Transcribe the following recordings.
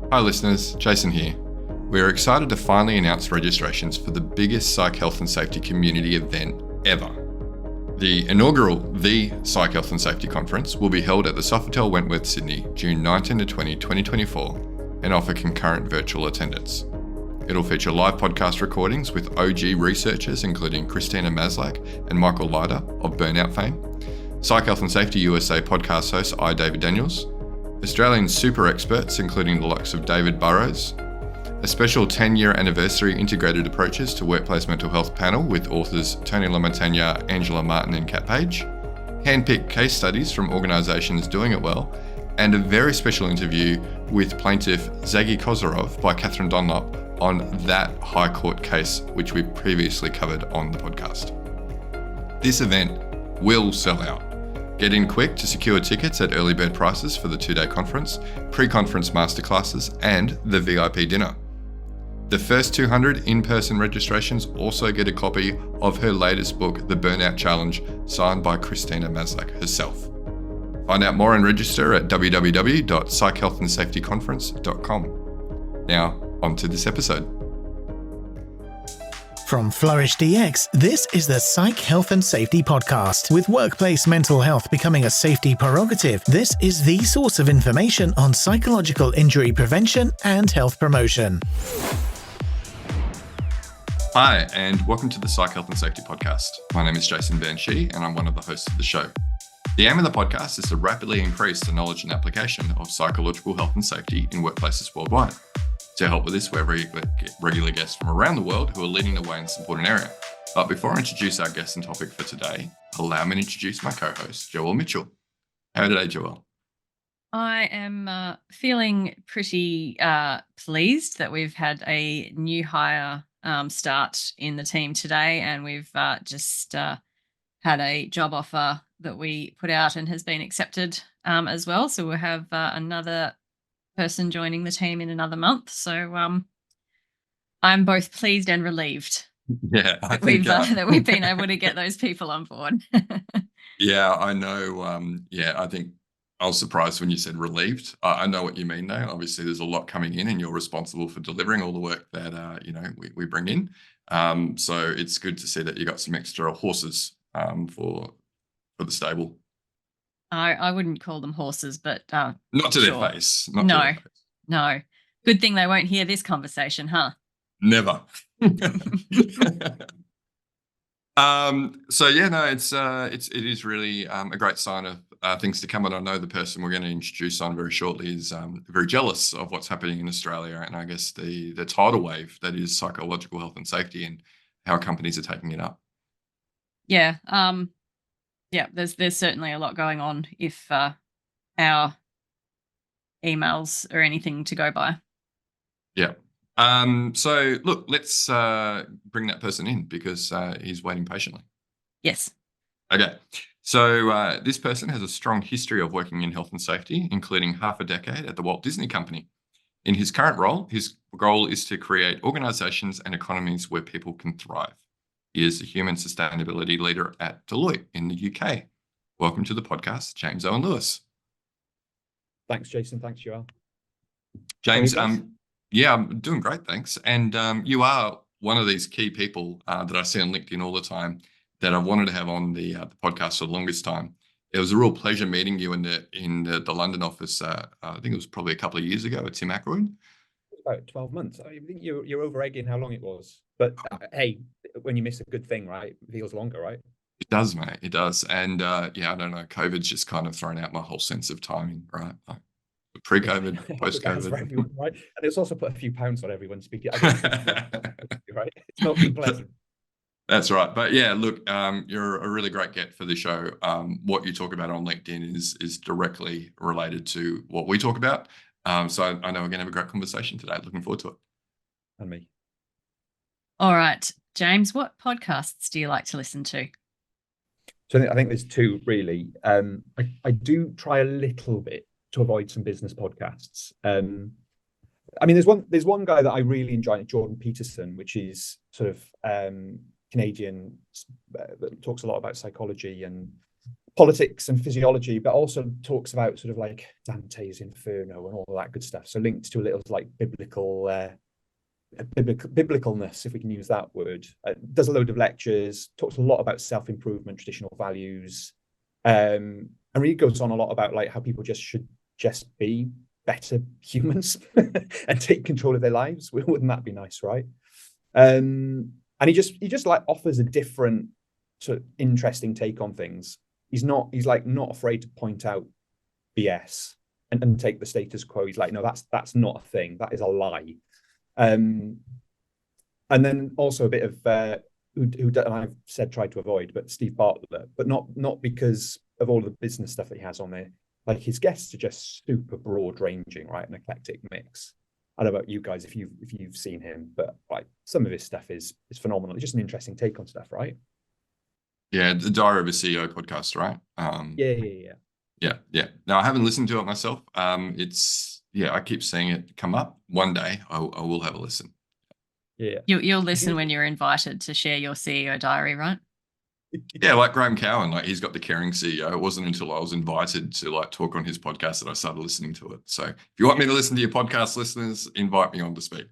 Hi listeners, Jason here. We are excited to finally announce registrations for the biggest psych health and safety community event ever. The inaugural The Psych Health and Safety Conference will be held at the Sofitel Wentworth, Sydney, June 19 to 20, 2024 and offer concurrent virtual attendance. It'll feature live podcast recordings with OG researchers including Christina Maslach and Michael Leiter of Burnout fame, Psych Health and Safety USA podcast host I. David Daniels, Australian super experts including the likes of David Burrows, a special 10-year anniversary integrated approaches to workplace mental health panel with authors Tony Lamontagna, Angela Martin and Kat Page, hand-picked case studies from organisations doing it well, and a very special interview with plaintiff Zagi Kozarov by Catherine Dunlop on that High Court case which we previously covered on the podcast. This event will sell out. Get in quick to secure tickets at early bird prices for the 2-day conference, pre-conference masterclasses, and the VIP dinner. The first 200 in-person registrations also get a copy of her latest book, The Burnout Challenge, signed by Christina Maslach herself. Find out more and register at www.psychealthandsafetyconference.com. Now, on to this episode. From Flourish DX, this is the Psych Health and Safety Podcast. With workplace mental health becoming a safety prerogative, this is the source of information on psychological injury prevention and health promotion. Hi, and welcome to the Psych Health and Safety Podcast. My name is Jason Banshee, and I'm one of the hosts of the show. The aim of the podcast is to rapidly increase the knowledge and application of psychological health and safety in workplaces worldwide. To help with this, we have regular guests from around the world who are leading the way in this important area. But before I introduce our guest and topic for today, allow me to introduce my co-host, Joelle Mitchell. How are you today, Joelle? I am feeling pretty pleased that we've had a new hire start in the team today, and we've just had a job offer that we put out and has been accepted as well. So we'll have another person joining the team in another month. So I'm both pleased and relieved. Yeah, that we've been able to get those people on board. Yeah, I know. I think I was surprised when you said relieved. I know what you mean though. Obviously there's a lot coming in and you're responsible for delivering all the work that we bring in. So it's good to see that you got some extra horses for the stable. I wouldn't call them horses, but not to sure. their face. No. Good thing they won't hear this conversation, huh? Never. It is really a great sign of things to come. And I know the person we're going to introduce on very shortly is very jealous of what's happening in Australia, and I guess the tidal wave that is psychological health and safety and how companies are taking it up. Yeah. There's certainly a lot going on if our emails are anything to go by. Yeah. So look, let's bring that person in because he's waiting patiently. Yes. Okay. So this person has a strong history of working in health and safety, including half a decade at the Walt Disney Company. In his current role, his goal is to create organizations and economies where people can thrive. He is the human sustainability leader at Deloitte in the UK. Welcome to the podcast, James Owen Lewis. Thanks, Jason. Thanks, Joelle. James, I'm doing great, thanks. And you are one of these key people that I see on LinkedIn all the time that I've wanted to have on the podcast for the longest time. It was a real pleasure meeting you in the London office. I think it was probably a couple of years ago at Tim Ackroyd. About 12 months. I think you're over egging how long it was. But hey, when you miss a good thing, right, it feels longer, right? It does, mate. It does. And I don't know, COVID's just kind of thrown out my whole sense of timing, right? Like pre-COVID, post-COVID. Everyone, right? And it's also put a few pounds on everyone speaking. Right? It's not been pleasant. That's right. But yeah, look, you're a really great get for the show. What you talk about on LinkedIn is directly related to what we talk about. So I know we're going to have a great conversation today. Looking forward to it. And me. All right, James, what podcasts do you like to listen to? So I think there's two really. I do try a little bit to avoid some business podcasts. There's one guy that I really enjoy, Jordan Peterson, which is sort of Canadian, that talks a lot about psychology and politics and physiology, but also talks about sort of like Dante's Inferno and all that good stuff. So linked to a little like biblicalness, if we can use that word. Does a load of lectures, talks a lot about self-improvement, traditional values, and really goes on a lot about like how people should just be better humans and take control of their lives. Wouldn't that be nice, right? And he just like offers a different sort of interesting take on things. He's not afraid to point out BS and take the status quo. He's like, no, that's not a thing. That is a lie. And then also a bit of who I've said tried to avoid, but Steve Bartlett, but not because of all the business stuff that he has on there. Like his guests are just super broad ranging, right? An eclectic mix. I don't know about you guys if you've seen him, but like some of his stuff is phenomenal. It's just an interesting take on stuff, right? Yeah, the Diary of a CEO podcast, right? Yeah. Now I haven't listened to it myself. I keep seeing it come up. One day I will have a listen. Yeah. You'll listen when you're invited to share your CEO diary, right? Yeah, like Graham Cowan, like he's got the Caring CEO. It wasn't until I was invited to like talk on his podcast that I started listening to it. So if you want me to listen to your podcast, listeners, invite me on to speak.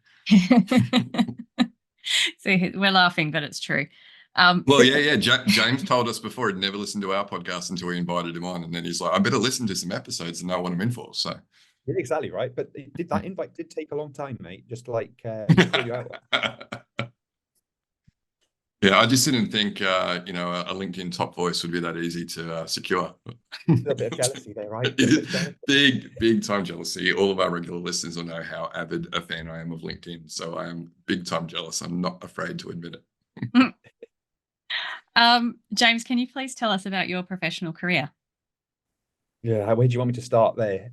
See, we're laughing, but it's true. Well, yeah. James told us before he'd never listened to our podcast until we invited him on, and then he's like, "I better listen to some episodes and know what I'm in for." So, yeah, exactly right. But that invite did take a long time, mate. Just like pull you out. Yeah, I just didn't think a LinkedIn top voice would be that easy to secure. A little bit of jealousy there, right? Big time jealousy. All of our regular listeners will know how avid a fan I am of LinkedIn, so I am big time jealous. I'm not afraid to admit it. James, can you please tell us about your professional career? Yeah, where do you want me to start there?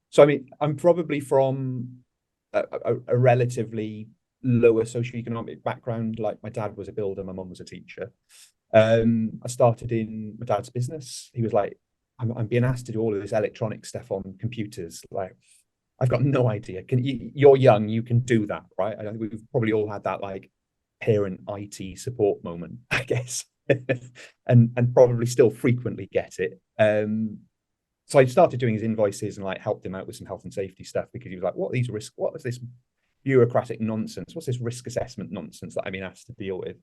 So I mean, I'm probably from a relatively lower socioeconomic background. Like my dad was a builder, my mum was a teacher. I started in my dad's business. He was like, I'm being asked to do all of this electronic stuff on computers. Like, I've got no idea. You're young, you can do that, right? I think we've probably all had that like parent IT support moment, I guess, and probably still frequently get it. So I started doing his invoices and like helped him out with some health and safety stuff because he was like, what is this bureaucratic nonsense? What's this risk assessment nonsense that I've been asked to deal with?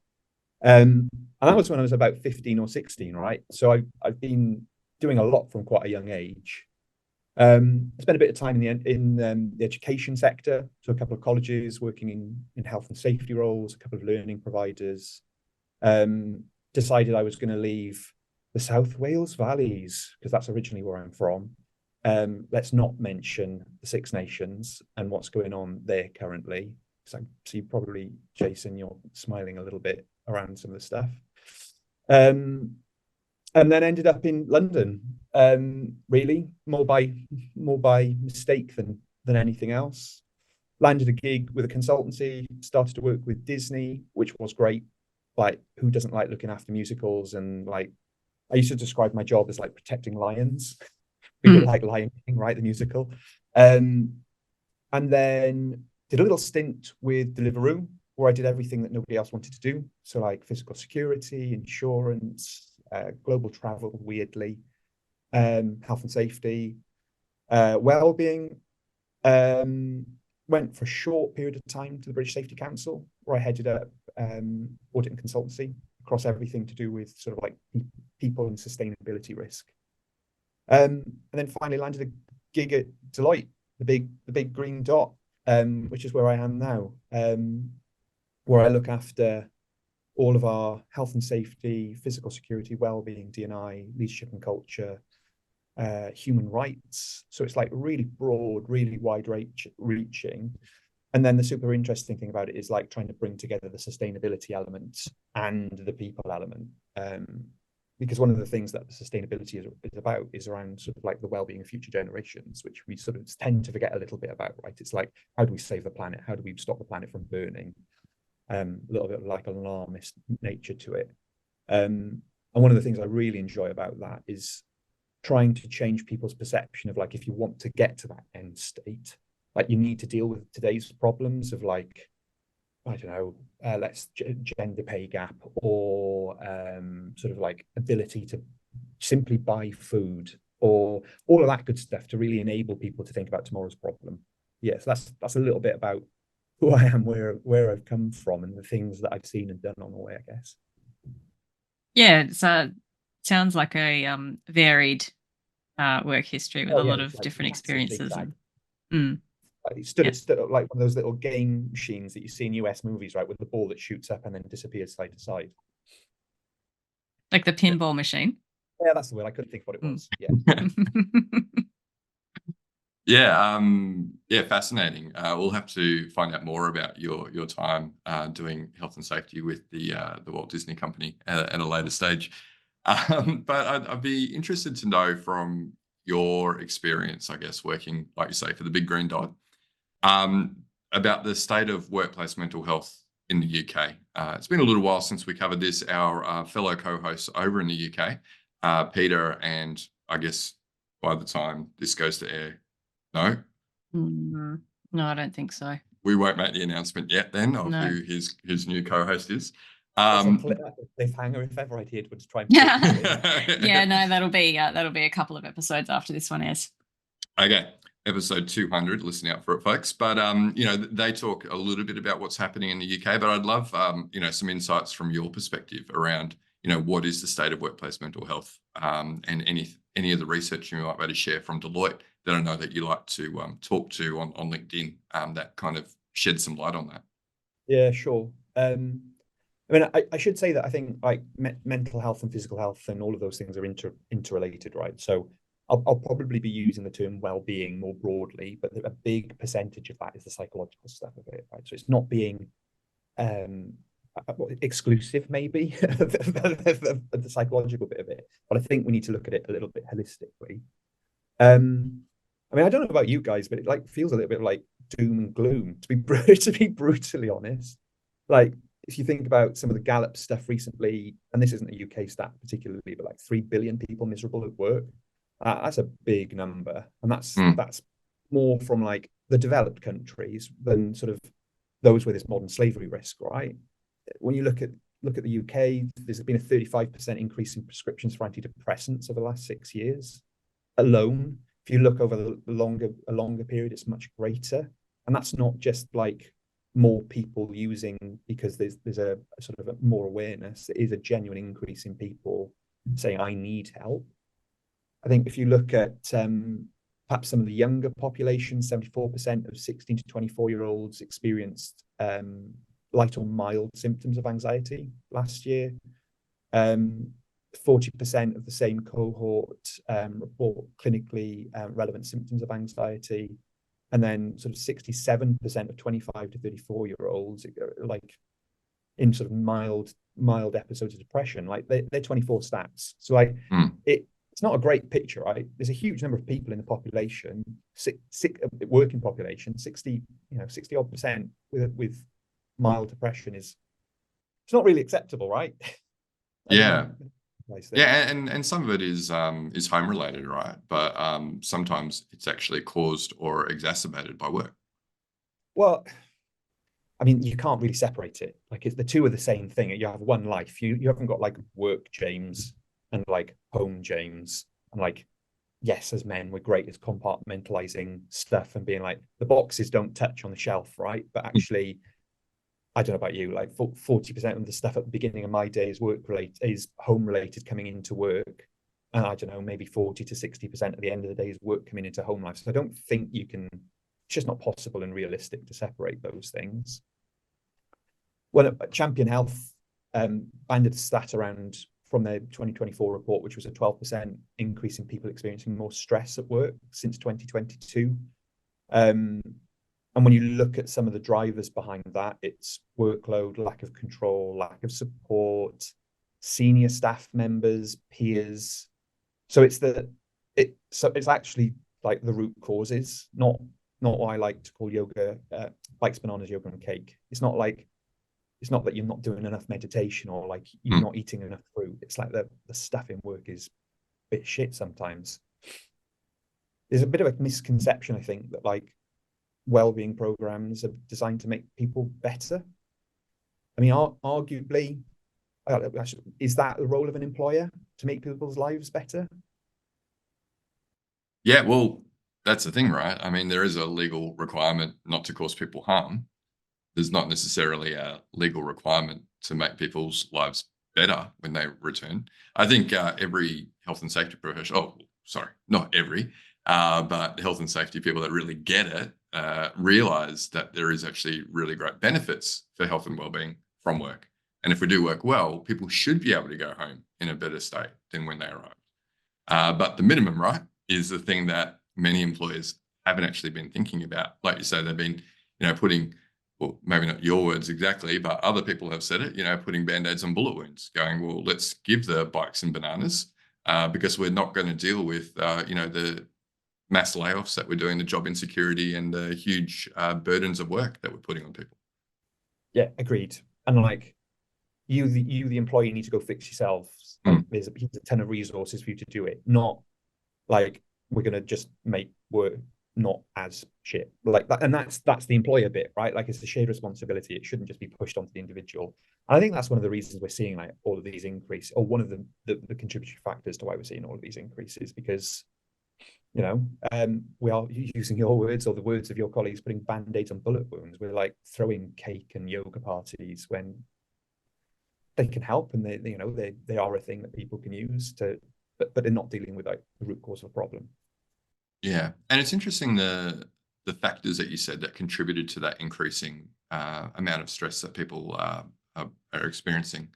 And that was when I was about 15 or 16, right? So I've been doing a lot from quite a young age. I spent a bit of time in the education sector, so a couple of colleges working in health and safety roles, a couple of learning providers. Decided I was going to leave the South Wales Valleys because that's originally where I'm from. Let's not mention the Six Nations and what's going on there currently. So I see probably, Jason, you're smiling a little bit around some of the stuff. And then ended up in London, really more by mistake than anything else. Landed a gig with a consultancy, started to work with Disney, which was great. Like, who doesn't like looking after musicals? And like, I used to describe my job as like protecting lions. We did like Lion King, right, the musical. And then did a little stint with Deliveroo, where I did everything that nobody else wanted to do. So like physical security, insurance, global travel, weirdly, health and safety, wellbeing. Went for a short period of time to the British Safety Council, where I headed up audit and consultancy across everything to do with sort of like people and sustainability risk. And then finally landed a gig at Deloitte, the big green dot, which is where I am now, where I look after all of our health and safety, physical security, well-being, D&I, leadership and culture, human rights. So it's like really broad, really wide reaching. And then the super interesting thing about it is like trying to bring together the sustainability element and the people element. Because one of the things that the sustainability is about is around sort of like the well-being of future generations, which we sort of tend to forget a little bit about, right? It's like, how do we save the planet? How do we stop the planet from burning? A little bit like an alarmist nature to it. And one of the things I really enjoy about that is trying to change people's perception of like, if you want to get to that end state, like you need to deal with today's problems of like, I don't know, let's gender pay gap or sort of like ability to simply buy food, or all of that good stuff to really enable people to think about tomorrow's problem. Yes, that's a little bit about who I am, where I've come from, and the things that I've seen and done on the way, I guess. Yeah, it's sounds like a varied work history with Oh a yeah, lot it's of like different massively experiences. exciting. Mm, Like yeah, it stood up like one of those little game machines that you see in US movies, right, with the ball that shoots up and then disappears side to side. like the pinball machine. Yeah, that's the word. I couldn't think what it Mm. was. Yeah. Yeah, fascinating. We'll have to find out more about your time doing health and safety with the Walt Disney Company at a later stage. But I'd be interested to know from your experience, I guess, working, like you say, for the Big Green Dot, um, about the state of workplace mental health in the UK. It's been a little while since we covered this. Our fellow co-hosts over in the UK, Peter, and I guess by the time this goes to air, no, Mm, no, I don't think so. we won't make the announcement yet then of No. who his new co-host is. It's a Um, cliffhanger if ever I did, would try and Yeah, no, that'll be a couple of episodes after this one airs. Okay, episode 200. Listen out for it, folks. But they talk a little bit about what's happening in the UK. But I'd love some insights from your perspective around what is the state of workplace mental health, and any of the research you might be able to share from Deloitte that I know that you like to talk to on LinkedIn, that kind of shed some light on that. Yeah, sure. I mean, I should say that I think like mental health and physical health and all of those things are interrelated, right? So I'll probably be using the term well-being more broadly, but a big percentage of that is the psychological stuff of it, right? So it's not being exclusive, maybe, the psychological bit of it, but I think we need to look at it a little bit holistically. I mean, I don't know about you guys, but it like feels a little bit like doom and gloom, to be brutally honest. Like if you think about some of the Gallup stuff recently, and this isn't a UK stat particularly, but like 3 billion people miserable at work. That's a big number, and that's more from like the developed countries than sort of those with this modern slavery risk, right? When you look at the UK, there's been a 35% increase in prescriptions for antidepressants over the last 6 years alone. If you look over a longer period, it's much greater, and that's not just like more people using because there's a sort of more awareness. It is a genuine increase in people saying I need help. I think if you look at perhaps some of the younger population, 74% of 16 to 24-year-olds experienced light or mild symptoms of anxiety last year. 40% of the same cohort report clinically relevant symptoms of anxiety. And then sort of 67% of 25 to 34-year-olds like in sort of mild episodes of depression. Like they're 24 stats. So like it's not a great picture, right? There's a huge number of people in the population, working population, 60 odd percent with mild depression it's not really acceptable, right? Yeah. Yeah, and some of it is home related, right? But sometimes it's actually caused or exacerbated by work. Well, I mean, you can't really separate it. Like the two are the same thing. You have one life. You haven't got like work James and like home James. And like, yes, as men, we're great at compartmentalizing stuff and being like the boxes don't touch on the shelf, right? But actually, I don't know about you, like 40% of the stuff at the beginning of my day is home related coming into work. And I don't know, maybe 40 to 60% at the end of the day is work coming into home life. So I don't think you can, it's just not possible and realistic to separate those things. Well, Champion Health banded a stat around from their 2024 report, which was a 12% increase in people experiencing more stress at work since 2022. And when you look at some of the drivers behind that, it's workload, lack of control, lack of support, senior staff members, peers. So it's actually like the root causes, not what I like to call yoga, bikes, bananas, yoga and cake. It's not that you're not doing enough meditation or like you're not eating enough fruit. It's like the stuff in work is a bit shit sometimes. There's a bit of a misconception, I think, that like wellbeing programs are designed to make people better. I mean, arguably, is that the role of an employer, to make people's lives better? Yeah, well, that's the thing, right? I mean, there is a legal requirement not to cause people harm. There's not necessarily a legal requirement to make people's lives better when they return. I think every health and safety professional, oh, sorry, not every, but health and safety people that really get it realize that there is actually really great benefits for health and wellbeing from work. And if we do work well, people should be able to go home in a better state than when they arrived. But the minimum, right, is the thing that many employers haven't actually been thinking about. Like you say, they've been, putting, well, maybe not your words exactly, but other people have said it, putting band-aids on bullet wounds, going, well, let's give the bikes and bananas because we're not going to deal with, the mass layoffs that we're doing, the job insecurity and the huge burdens of work that we're putting on people. Yeah, agreed. And like, you the employee need to go fix yourselves. Like, there's a ton of resources for you to do it. Not like we're going to just make work not as shit like that. And that's the employer bit, right? Like, it's a shared responsibility. It shouldn't just be pushed onto the individual. And I think that's one of the reasons we're seeing like all of these increases, or one of the contributory factors to why we're seeing all of these increases, because we are, using your words or the words of your colleagues, putting band-aids on bullet wounds. We're like throwing cake and yoga parties when they can help, and they are a thing that people can use to, but they're not dealing with like the root cause of a problem. Yeah, and it's interesting the factors that you said that contributed to that increasing amount of stress that people are experiencing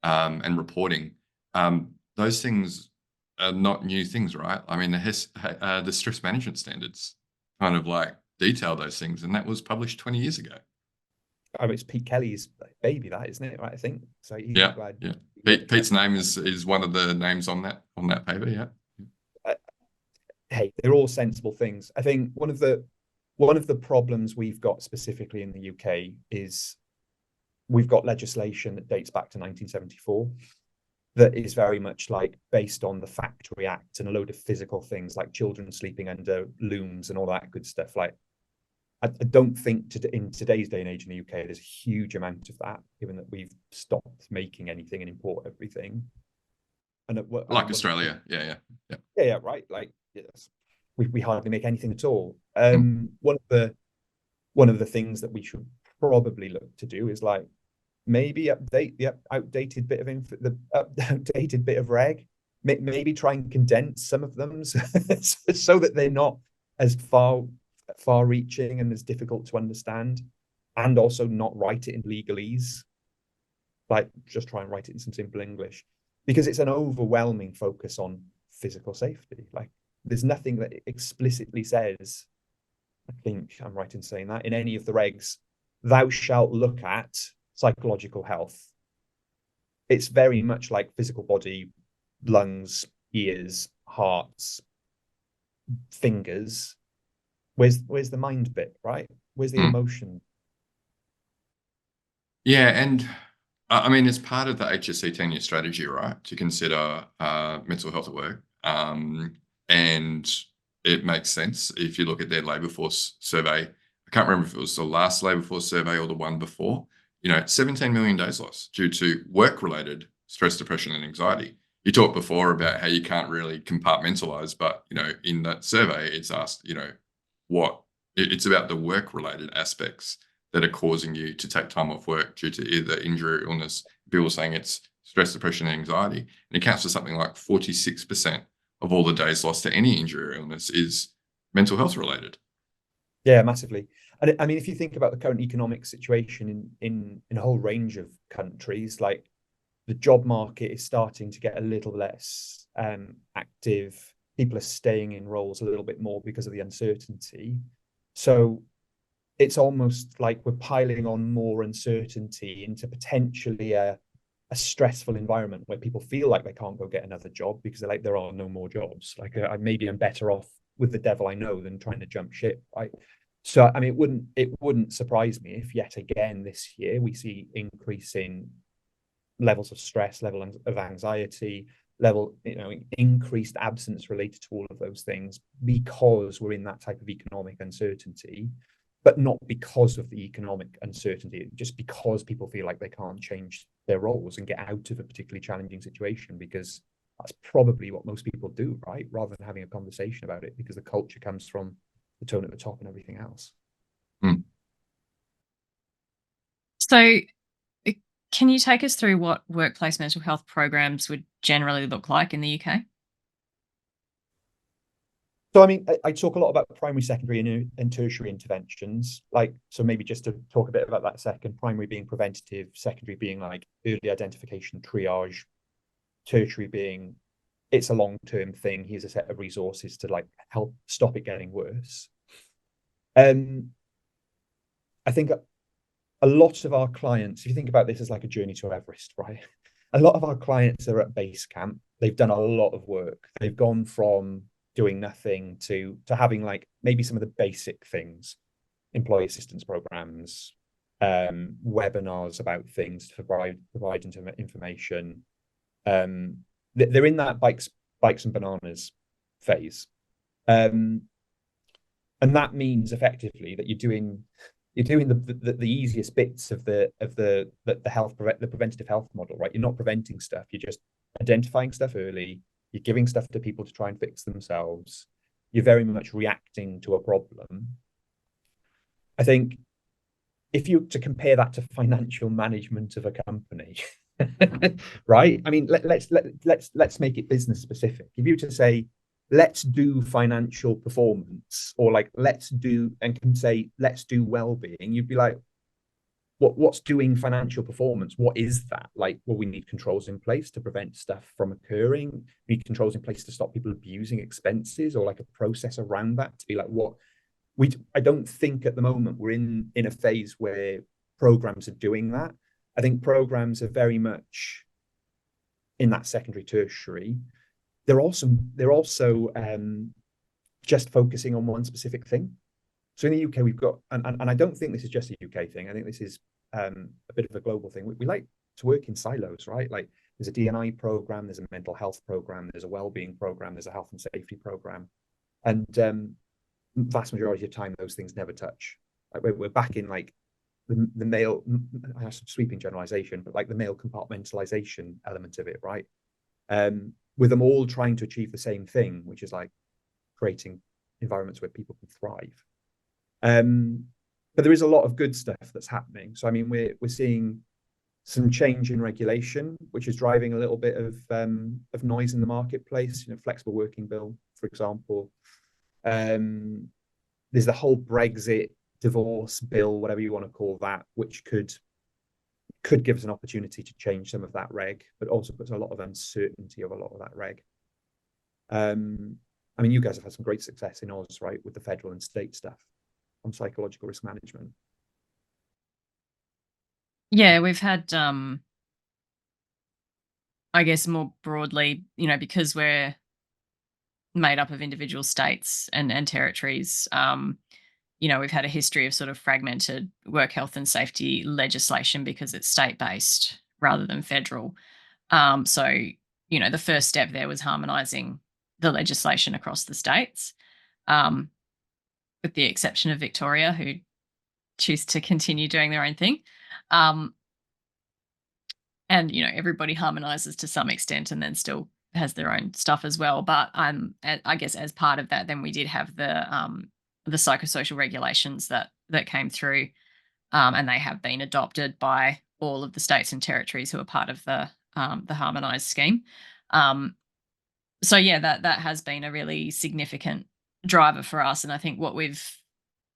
and reporting. Those things are not new things, right? I mean, the stress management standards kind of like detail those things, and that was published 20 years ago. I mean, it's Pete Kelly's baby, that, isn't it? Right, I think so. Yeah. Pete's name is one of the names on that paper. Yeah. Hey, they're all sensible things. I think one of the problems we've got specifically in the UK is we've got legislation that dates back to 1974 that is very much like based on the Factory Act and a load of physical things like children sleeping under looms and all that good stuff. Like, I don't think in today's day and age in the UK, there's a huge amount of that, given that we've stopped making anything and import everything. And like Australia, yeah, right. Like, yes, we hardly make anything at all. One of the things that we should probably look to do is like maybe update the outdated bit of reg. Maybe try and condense some of them so that they're not as far-reaching and as difficult to understand, and also not write it in legalese. Like, just try and write it in some simple English, because it's an overwhelming focus on physical safety. Like, there's nothing that explicitly says, I think I'm right in saying that, in any of the regs, thou shalt look at psychological health. It's very much like physical body, lungs, ears, hearts, fingers. Where's the mind bit, right? Where's the emotion? Yeah, and I mean, it's part of the HSC 10-year strategy, right, to consider mental health at work. And it makes sense if you look at their labour force survey. I can't remember if it was the last labour force survey or the one before. 17 million days lost due to work-related stress, depression, and anxiety. You talked before about how you can't really compartmentalize, but in that survey, it's asked, it's about the work-related aspects that are causing you to take time off work due to either injury or illness. People are saying it's stress, depression, and anxiety, and it accounts for something like 46% of all the days lost to any injury or illness is mental health related. Yeah, massively. And I mean, if you think about the current economic situation in a whole range of countries, like the job market is starting to get a little less active. People are staying in roles a little bit more because of the uncertainty. So it's almost like we're piling on more uncertainty into potentially a stressful environment where people feel like they can't go get another job because they're like, there are no more jobs. Like, maybe I'm better off with the devil I know than trying to jump ship, right? So I mean, it wouldn't surprise me if yet again this year we see increasing levels of stress, level of anxiety, increased absence related to all of those things, because we're in that type of economic uncertainty. but not because of the economic uncertainty, just because people feel like they can't change their roles and get out of a particularly challenging situation, because that's probably what most people do, right? Rather than having a conversation about it, because the culture comes from the tone at the top and everything else. Mm. So, can you take us through what workplace mental health programs would generally look like in the UK? So, I mean, I talk a lot about primary, secondary, and tertiary interventions. Like, so maybe just to talk a bit about that second, primary being preventative, secondary being like early identification, triage, tertiary being it's a long-term thing. Here's a set of resources to like help stop it getting worse. I think a lot of our clients, if you think about this as like a journey to Everest, right? A lot of our clients are at base camp. They've done a lot of work. They've gone from doing nothing to having like maybe some of the basic things, employee assistance programs, webinars about things to provide information. They're in that bikes and bananas phase, and that means effectively that you're doing the easiest bits of the preventative health model, right? You're not preventing stuff, you're just identifying stuff early, you're giving stuff to people to try and fix themselves, you're very much reacting to a problem. I think if you to compare that to financial management of a company, right? I mean, let's make it business specific. If you to say, let's do financial performance, or like let's do well-being, you'd be like, what's doing financial performance? What is that? Like, well, we need controls in place to prevent stuff from occurring. We need controls in place to stop people abusing expenses, or like a process around that to be like, what I don't think at the moment we're in a phase where programs are doing that. I think programs are very much in that secondary, tertiary. They're also just focusing on one specific thing. So in the UK, we've got, and I don't think this is just a UK thing. I think this is a bit of a global thing. We like to work in silos, right? Like there's a D&I program, there's a mental health program, there's a wellbeing program, there's a health and safety program, and vast majority of time those things never touch. Like we're back in like the male, I have some sweeping generalization, but like the male compartmentalization element of it, right? With them all trying to achieve the same thing, which is like creating environments where people can thrive. But there is a lot of good stuff that's happening. So I mean, we're seeing some change in regulation, which is driving a little bit of noise in the marketplace. You know, flexible working bill, for example. There's the whole Brexit divorce bill, whatever you want to call that, which could give us an opportunity to change some of that reg, but also puts a lot of uncertainty of a lot of that reg. I mean, you guys have had some great success in Oz, right, with the federal and state stuff on psychological risk management. Yeah, we've had, I guess more broadly, you know, because we're made up of individual states and territories, you know, we've had a history of sort of fragmented work health and safety legislation because it's state-based rather than federal. So, you know, the first step there was harmonising the legislation across the states, with the exception of Victoria, who choose to continue doing their own thing. And, you know, everybody harmonises to some extent and then still has their own stuff as well. But I guess as part of that, then we did have the psychosocial regulations that came through, and they have been adopted by all of the states and territories who are part of the harmonised scheme. So yeah, that has been a really significant driver for us, and I think what we've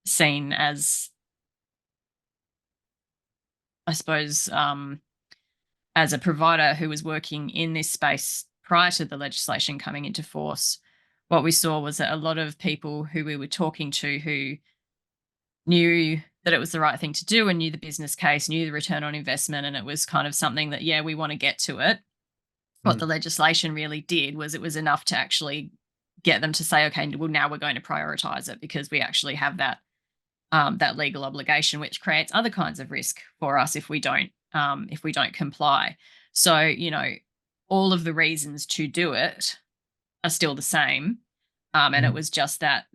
seen as, I suppose, as a provider who was working in this space prior to the legislation coming into force, what we saw was that a lot of people who we were talking to who knew that it was the right thing to do and knew the business case, knew the return on investment, and it was kind of something that, yeah, we want to get to it. What the legislation really did was it was enough to actually get them to say, okay, well, now we're going to prioritize it because we actually have that that legal obligation, which creates other kinds of risk for us if we don't comply. So, you know, all of the reasons to do it are still the same. And it was just that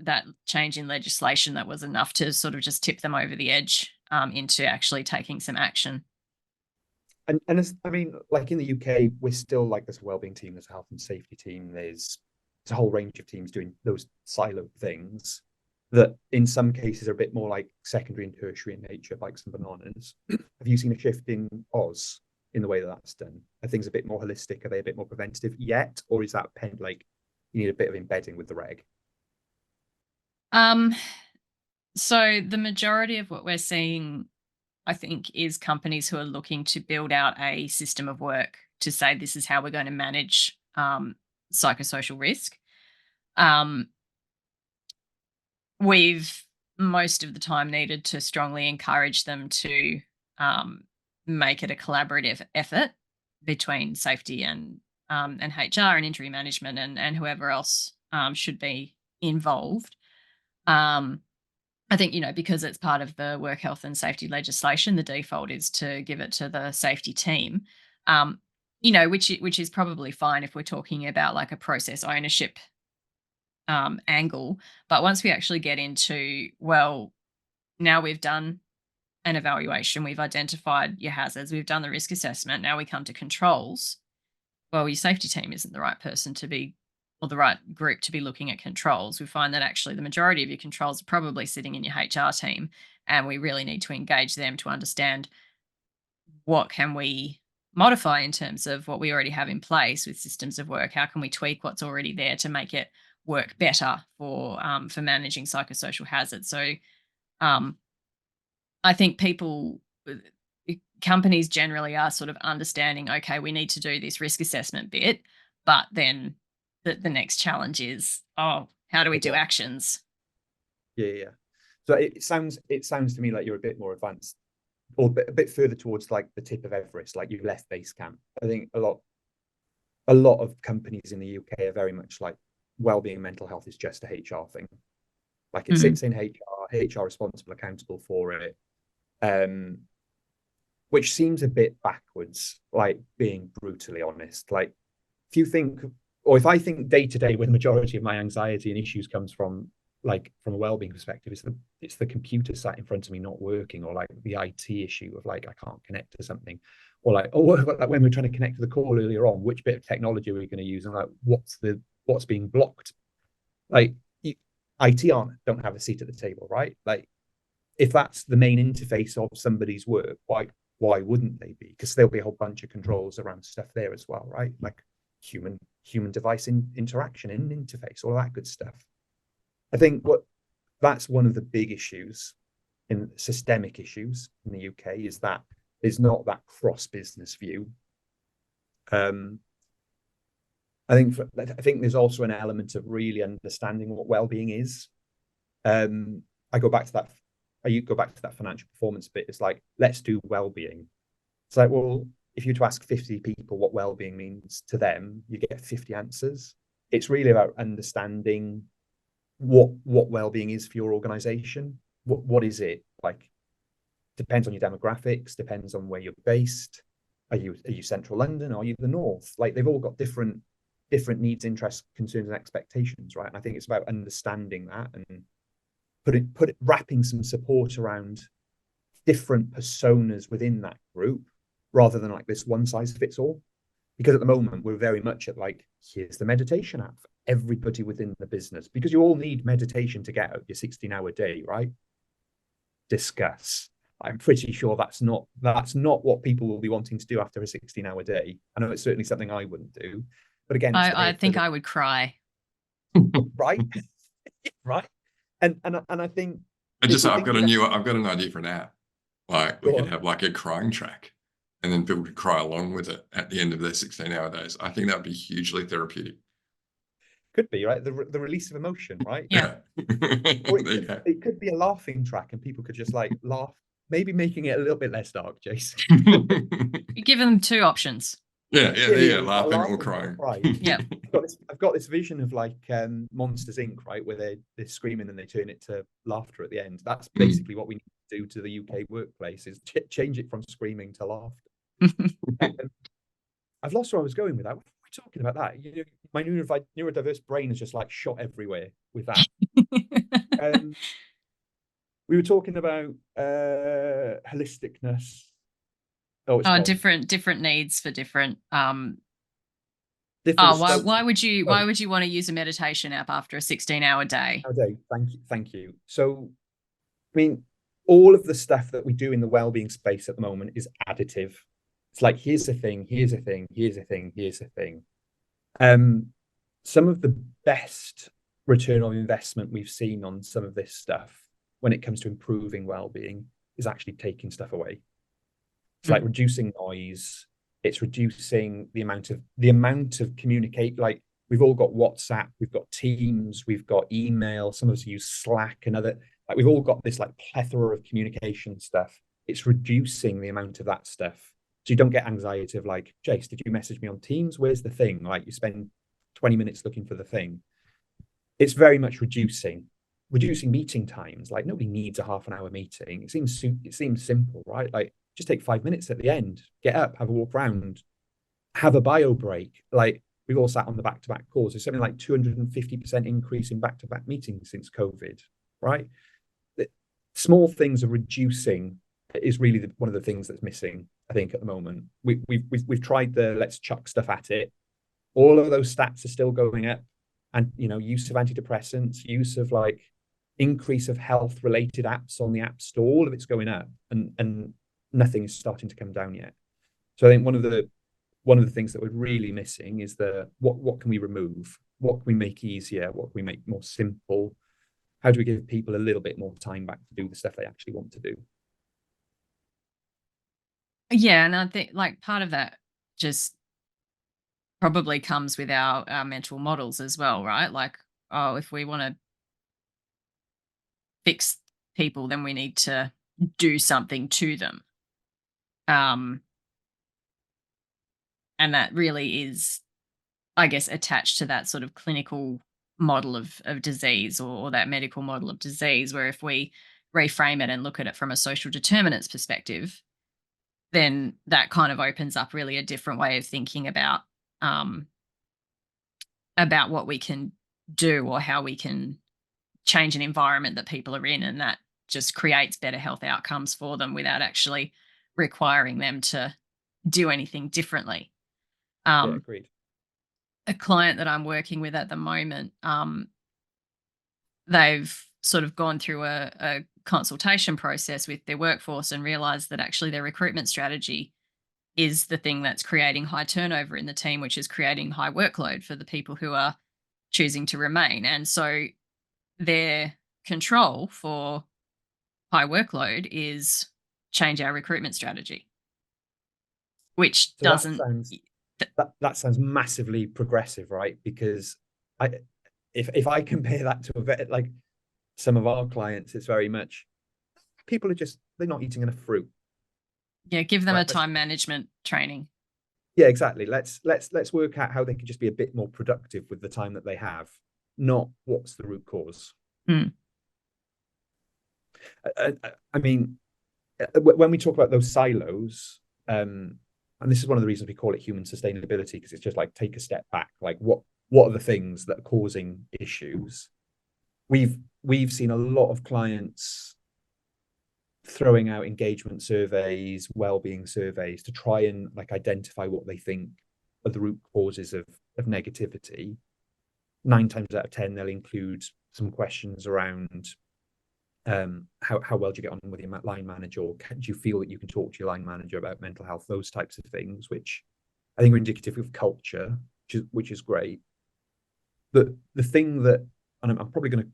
change in legislation that was enough to sort of just tip them over the edge into actually taking some action. And I mean, like in the UK, we're still like there's a wellbeing team, there's a health and safety team, there's a whole range of teams doing those siloed things that in some cases are a bit more like secondary and tertiary in nature, bikes and bananas. Have you seen a shift in Oz in the way that that's done? Are things a bit more holistic? Are they a bit more preventative yet? Or is that like you need a bit of embedding with the reg? So the majority of what we're seeing, I think, is companies who are looking to build out a system of work to say this is how we're going to manage psychosocial risk. We've most of the time needed to strongly encourage them to make it a collaborative effort between safety and HR and injury management and whoever else should be involved. I think, because it's part of the work health and safety legislation, the default is to give it to the safety team, which is probably fine if we're talking about like a process ownership angle. But once we actually get into, well, now we've done an evaluation, we've identified your hazards, we've done the risk assessment, now we come to controls. Well, your safety team isn't the right person to be, or the right group to be looking at controls. We find that actually the majority of your controls are probably sitting in your HR team, and we really need to engage them to understand what can we modify in terms of what we already have in place with systems of work. How can we tweak what's already there to make it work better for managing psychosocial hazards? So I think companies generally are sort of understanding, okay, we need to do this risk assessment bit, but then the next challenge is, how do we do actions? Yeah. So it sounds to me like you're a bit more advanced, or a bit further towards like the tip of Everest, like you've left base camp. I think a lot of companies in the UK are very much like wellbeing and mental health is just a HR thing. Like it sits in HR responsible, accountable for it. Which seems a bit backwards, like being brutally honest. Like if you think, or if I think day to day, where the majority of my anxiety and issues comes from, like from a wellbeing perspective, it's the computer sat in front of me not working, or like the IT issue of like I can't connect to something, or like like when we're trying to connect to the call earlier on, which bit of technology are we going to use, and like what's being blocked? Like IT don't have a seat at the table, right? Like if that's the main interface of somebody's work, why wouldn't they be? Because there'll be a whole bunch of controls around stuff there as well, right? Like human device interaction and interface, all that good stuff. I think that's one of the big issues, in systemic issues in the UK, is that there's not that cross business view. I think there's also an element of really understanding what well-being is. I go back to that financial performance bit. It's like, let's do well-being. It's like, well, if you were to ask 50 people what well-being means to them, you get 50 answers. It's really about understanding what well-being is for your organization. What is it? Like, depends on your demographics, depends on where you're based. Are you central London? Are you the north? Like, they've all got different needs, interests, concerns, and expectations, right? And I think it's about understanding that and wrapping some support around different personas within that group, rather than like this one size fits all. Because at the moment we're very much at like, here's the meditation app for everybody within the business, because you all need meditation to get out your 16-hour day, right? Discuss. I'm pretty sure that's not what people will be wanting to do after a 16-hour day. I know it's certainly something I wouldn't do, but again, I think I would cry. Right. Right. And I think I've got an idea for an app. Like we could have like a crying track, and then people could cry along with it at the end of their 16-hour days. I think that would be hugely therapeutic. Could be, right? The release of emotion, right? Yeah. Or it could be a laughing track, and people could just like laugh, maybe making it a little bit less dark, Jason. You give them two options. Yeah, laughing or crying. Yeah. I've got this vision of like Monsters Inc., right, where they're screaming and they turn it to laughter at the end. That's basically what we need to do to the UK workplace, is change it from screaming to laughter. I've lost where I was going with that. What were we're talking about that. My neurodiverse brain is just like shot everywhere with that. We were talking about holisticness. Oh, it's gone. different needs for different. Different why would you want to use a meditation app after a 16-hour day? Thank you. So, I mean, all of the stuff that we do in the wellbeing space at the moment is additive. It's like, here's a thing, here's a thing, here's a thing, here's a thing. Some of the best return on investment we've seen on some of this stuff when it comes to improving well-being is actually taking stuff away. It's like reducing noise. It's reducing the amount of communicate. Like, we've all got WhatsApp, we've got Teams, we've got email. Some of us use Slack and other. Like, we've all got this like plethora of communication stuff. It's reducing the amount of that stuff, so you don't get anxiety of like, Jace, did you message me on Teams? Where's the thing? Like, you spend 20 minutes looking for the thing. It's very much reducing meeting times. Like, nobody needs a half an hour meeting. It seems simple, right? Like, just take 5 minutes at the end, get up, have a walk around, have a bio break. Like, we've all sat on the back-to-back calls. There's something like 250% increase in back-to-back meetings since COVID, right? Small things are reducing is really one of the things that's missing, I think, at the moment. We've tried the let's chuck stuff at it. All of those stats are still going up, and use of antidepressants, use of like increase of health related apps on the App Store, all of it's going up, and nothing is starting to come down yet. So I think one of the things that we're really missing is what can we remove? What can we make easier? What can we make more simple? How do we give people a little bit more time back to do the stuff they actually want to do? Yeah, and I think like part of that just probably comes with our mental models as well, right? Like, oh, if we want to fix people, then we need to do something to them. And that really is, I guess, attached to that sort of clinical model of disease, or that medical model of disease, where if we reframe it and look at it from a social determinants perspective, then that kind of opens up really a different way of thinking about what we can do, or how we can change an environment that people are in, and that just creates better health outcomes for them without actually requiring them to do anything differently. Yeah, agreed. A client that I'm working with at the moment, they've sort of gone through a consultation process with their workforce and realized that actually their recruitment strategy is the thing that's creating high turnover in the team, which is creating high workload for the people who are choosing to remain. And so their control for high workload is change our recruitment strategy, which So doesn't. that sounds massively progressive, right? Because if I compare that to like some of our clients, it's very much people they're not eating enough fruit. Yeah, give them a time management training. Yeah, exactly. Let's work out how they can just be a bit more productive with the time that they have, not what's the root cause. I mean, when we talk about those silos, and this is one of the reasons we call it human sustainability, because it's just like, take a step back. Like, what are the things that are causing issues? We've seen a lot of clients throwing out engagement surveys, well-being surveys, to try and like identify what they think are the root causes of negativity. 9 times out of 10, they'll include some questions around how well do you get on with your line manager, or do you feel that you can talk to your line manager about mental health, those types of things, which I think are indicative of culture, which is great. But the thing that, and I'm probably going to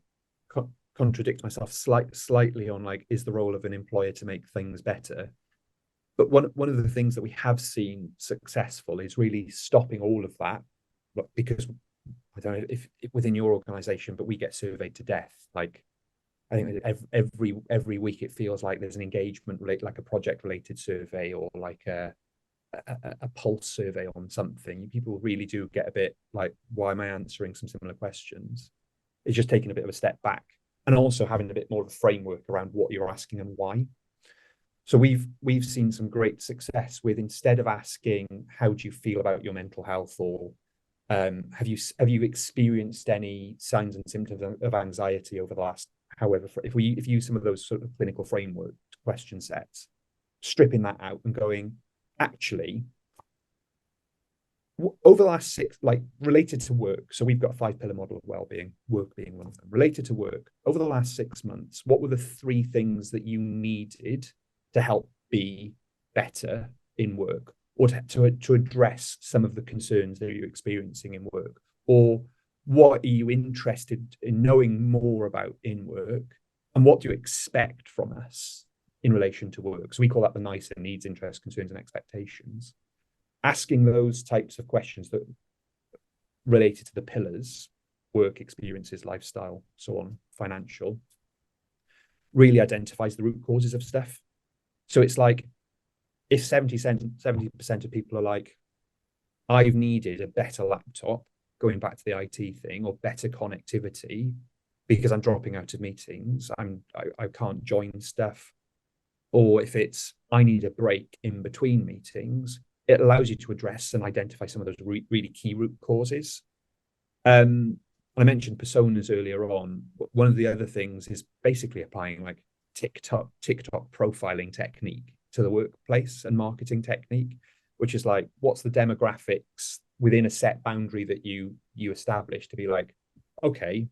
contradict myself slightly on like, is the role of an employer to make things better? But one of the things that we have seen successful is really stopping all of that, because I don't know if within your organization, but we get surveyed to death. Like, I think every week it feels like there's an engagement like a project related survey, or like a pulse survey on something. People really do get a bit like, why am I answering some similar questions? It's just taking a bit of a step back, and also having a bit more of a framework around what you're asking and why. So we've seen some great success with, instead of asking how do you feel about your mental health, or Have you experienced any signs and symptoms of anxiety over the last, however, if you use some of those sort of clinical framework question sets, stripping that out and going, actually, over the last six, like related to work, so we've got a 5-pillar model of well-being, work being one of them. Related to work, over the last 6 months, what were the 3 things that you needed to help be better in work, or to address some of the concerns that you're experiencing in work? Or what are you interested in knowing more about in work, and what do you expect from us in relation to work? So we call that the NICE: needs, interests, concerns, and expectations. Asking those types of questions that related to the pillars, work, experiences, lifestyle, so on, financial, really identifies the root causes of stuff. So it's like, if 70% of people are like, I've needed a better laptop, going back to the IT thing, or better connectivity because I'm dropping out of meetings, I can't join stuff. Or if it's, I need a break in between meetings, it allows you to address and identify some of those really key root causes. I mentioned personas earlier on. One of the other things is basically applying like TikTok profiling technique to the workplace and marketing technique, which is like, what's the demographics within a set boundary that you establish to be like, okay,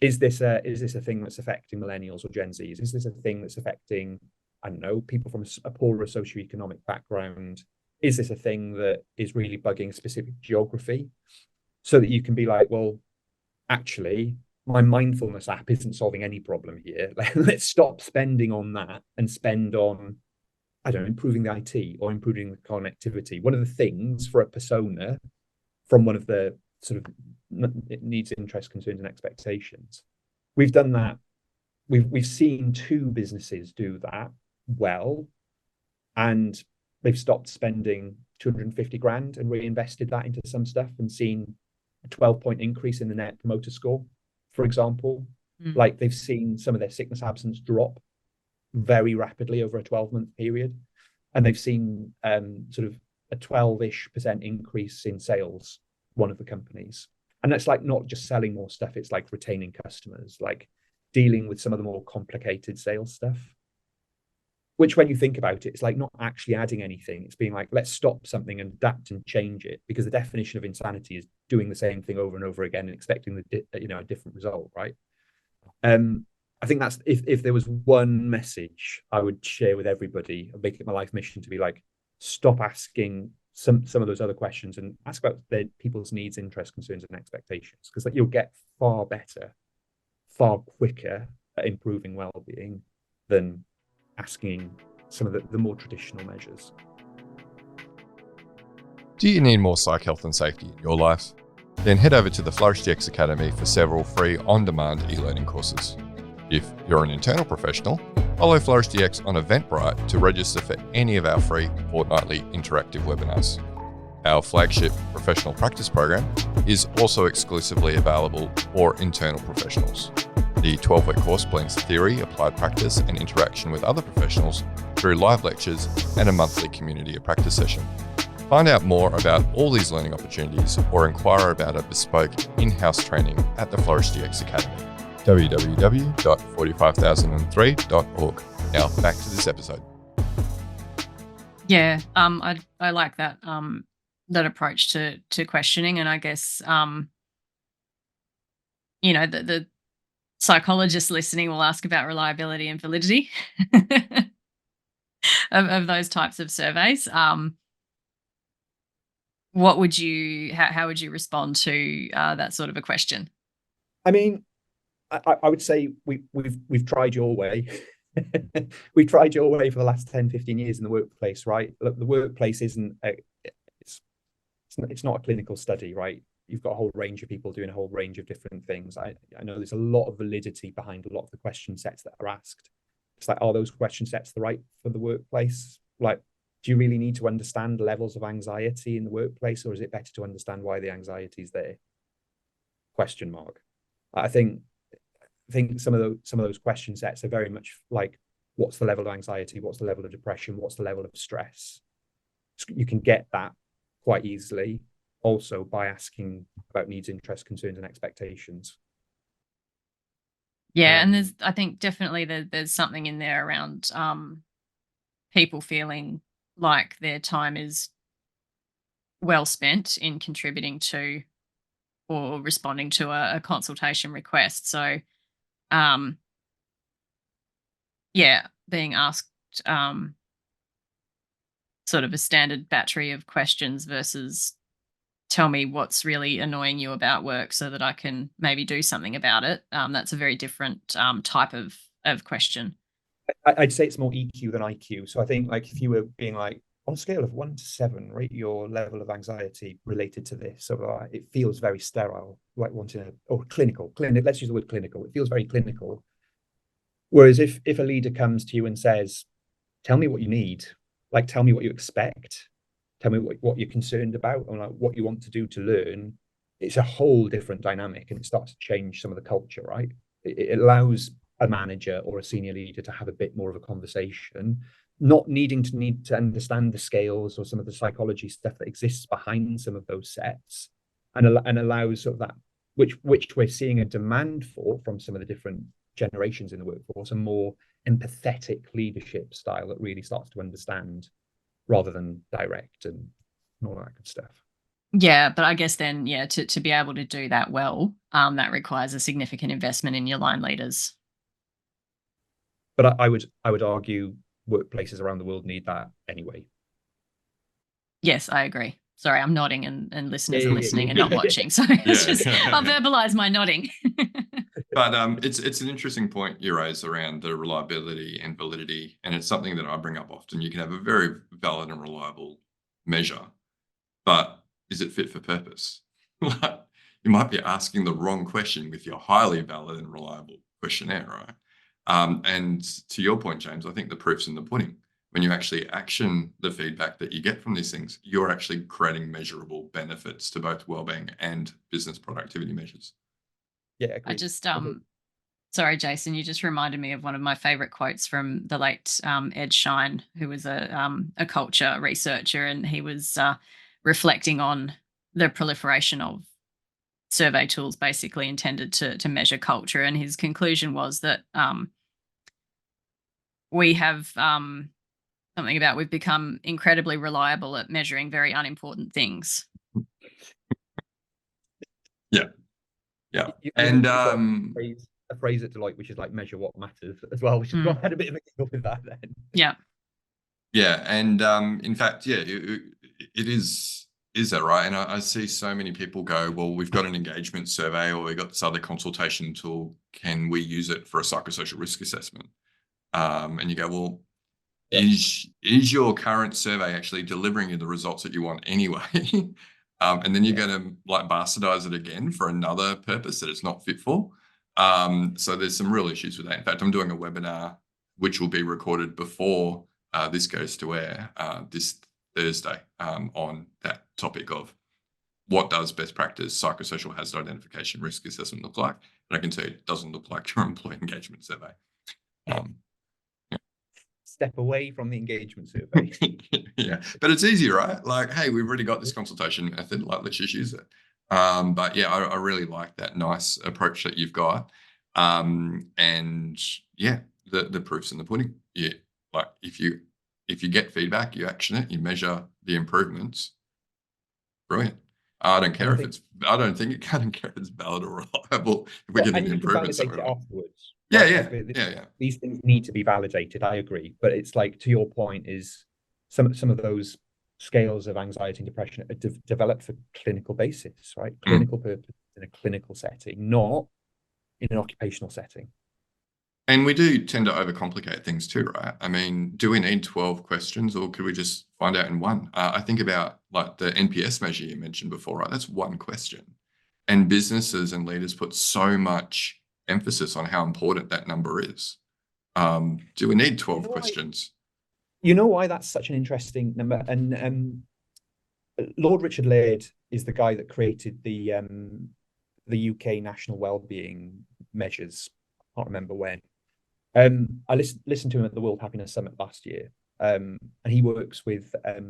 is this a thing that's affecting millennials or Gen Zs? Is this a thing that's affecting, I don't know, people from a poorer socioeconomic background? Is this a thing that is really bugging specific geography? So that you can be like, well, actually, my mindfulness app isn't solving any problem here. Let's stop spending on that and spend on, I don't know, improving the IT or improving the connectivity. One of the things for a persona from one of the sort of needs, interests, concerns, and expectations, we've done that. We've seen 2 businesses do that well, and they've stopped spending 250 grand and reinvested that into some stuff and seen a 12-point increase in the net promoter score, for example. Like, they've seen some of their sickness absence drop very rapidly over a 12-month period. And they've seen sort of a 12-ish% increase in sales, one of the companies. And that's like not just selling more stuff, it's like retaining customers, like dealing with some of the more complicated sales stuff. Which, when you think about it, it's like not actually adding anything. It's being like, let's stop something and adapt and change it, because the definition of insanity is doing the same thing over and over again and expecting a different result, right? I think that's, if there was one message I would share with everybody, I'd make it my life mission to be like, stop asking some of those other questions and ask about people's needs, interests, concerns, and expectations, because you'll get far better, far quicker at improving well-being than asking some of the more traditional measures. Do you need more psych health and safety in your life? Then head over to the Flourish DX Academy for several free on-demand e-learning courses. If you're an internal professional, follow Flourish DX on Eventbrite to register for any of our free fortnightly interactive webinars. Our flagship professional practice program is also exclusively available for internal professionals. The 12-week course blends theory, applied practice, and interaction with other professionals through live lectures and a monthly community of practice session. Find out more about all these learning opportunities or inquire about a bespoke in-house training at the Flourish DX Academy. www.45003.org. Now back to this episode. Yeah, I like that that approach to questioning, and I guess the psychologists listening will ask about reliability and validity of those types of surveys. What would you, how would you respond to that sort of a question? I mean, I would say we've tried your way. We've tried your way for the last 10, 15 years in the workplace, right? Look, the workplace isn't it's not a clinical study, right? You've got a whole range of people doing a whole range of different things. I know there's a lot of validity behind a lot of the question sets that are asked. It's like, are those question sets the right for the workplace? Like, do you really need to understand levels of anxiety in the workplace, or is it better to understand why the anxiety is there? Question mark. I think some of those question sets are very much like, what's the level of anxiety? What's the level of depression? What's the level of stress? You can get that quite easily. also by asking about needs, interests, concerns, and expectations. Yeah, and I think definitely there's something in there around people feeling like their time is well spent in contributing to or responding to a consultation request. So, um, yeah, being asked sort of a standard battery of questions versus tell me what's really annoying you about work so that I can maybe do something about it. That's a very different type of question. I'd say it's more EQ than IQ. So I think like if you were being like on a scale of 1 to 7, rate your level of anxiety related to this. So it feels very sterile, like wanting a or clinical. Let's use the word clinical. It feels very clinical. Whereas if a leader comes to you and says, "Tell me what you need, like tell me what you expect, tell me what you're concerned about, and like what you want to do to learn," it's a whole different dynamic, and it starts to change some of the culture, right? It allows a manager or a senior leader to have a bit more of a conversation, not needing to need to understand the scales or some of the psychology stuff that exists behind some of those sets, and allows sort of that which we're seeing a demand for from some of the different generations in the workforce, a more empathetic leadership style that really starts to understand rather than direct and all that good stuff. Yeah, but I guess then, yeah, to be able to do that well, that requires a significant investment in your line leaders. But I would argue workplaces around the world need that anyway. Yes, I agree. Sorry, I'm nodding and listeners are listening and Yeah. not watching. So it's just Yeah. I'll verbalize my nodding. But it's an interesting point you raise around the reliability and validity, and it's something that I bring up often. You can have a very valid and reliable measure, but is it fit for purpose? Like, you might be asking the wrong question with your highly valid and reliable questionnaire, right? And to your point, James, I think the proof's in the pudding. When you actually action the feedback that you get from these things, you're actually creating measurable benefits to both wellbeing and business productivity measures. Yeah, I agreed. just sorry, Jason, you just reminded me of one of my favorite quotes from the late Ed Shine, who was a culture researcher, and he was reflecting on the proliferation of survey tools basically intended to measure culture. And his conclusion was that we have something about we've become incredibly reliable at measuring very unimportant things. Yeah. Yeah. You've got a phrase at Deloitte, which is like measure what matters as well, which is why I had a bit of a giggle with that then. Yeah. Yeah. And in fact, yeah, it is that right? And I see so many people go, well, we've got an engagement survey or we've got this other consultation tool. Can we use it for a psychosocial risk assessment? And you go, well, Yeah. is your current survey actually delivering you the results that you want anyway? And then you're going to like bastardize it again for another purpose that it's not fit for. So there's some real issues with that. In fact, I'm doing a webinar which will be recorded before this goes to air this Thursday on that topic of what does best practice psychosocial hazard identification risk assessment look like? And I can tell you it doesn't look like your employee engagement survey. Step away from the engagement survey. Yeah, but it's easy, right? Like, hey, we've already got this consultation method, like let's just use it. But yeah, I really like that nice approach that you've got. And yeah, the proof's in the pudding. Yeah, like if you get feedback, you action it, you measure the improvements. Brilliant. I don't care if it's valid or reliable if we're getting the improvements that we want. Afterwards. Yeah. These things need to be validated. I agree, but it's like to your point is some of those scales of anxiety and depression are developed for clinical basis, right? Clinical purpose in a clinical setting, not in an occupational setting. And we do tend to overcomplicate things too, right? I mean, do we need 12 questions or could we just find out in one? I think about like the NPS measure you mentioned before, right? That's one question. And businesses and leaders put so much emphasis on how important that number is. Do we need 12 questions? You know why that's such an interesting number? And Lord Richard Laird is the guy that created the UK national wellbeing measures. I can't remember when. I listened to him at the World Happiness Summit last year, and he works with, I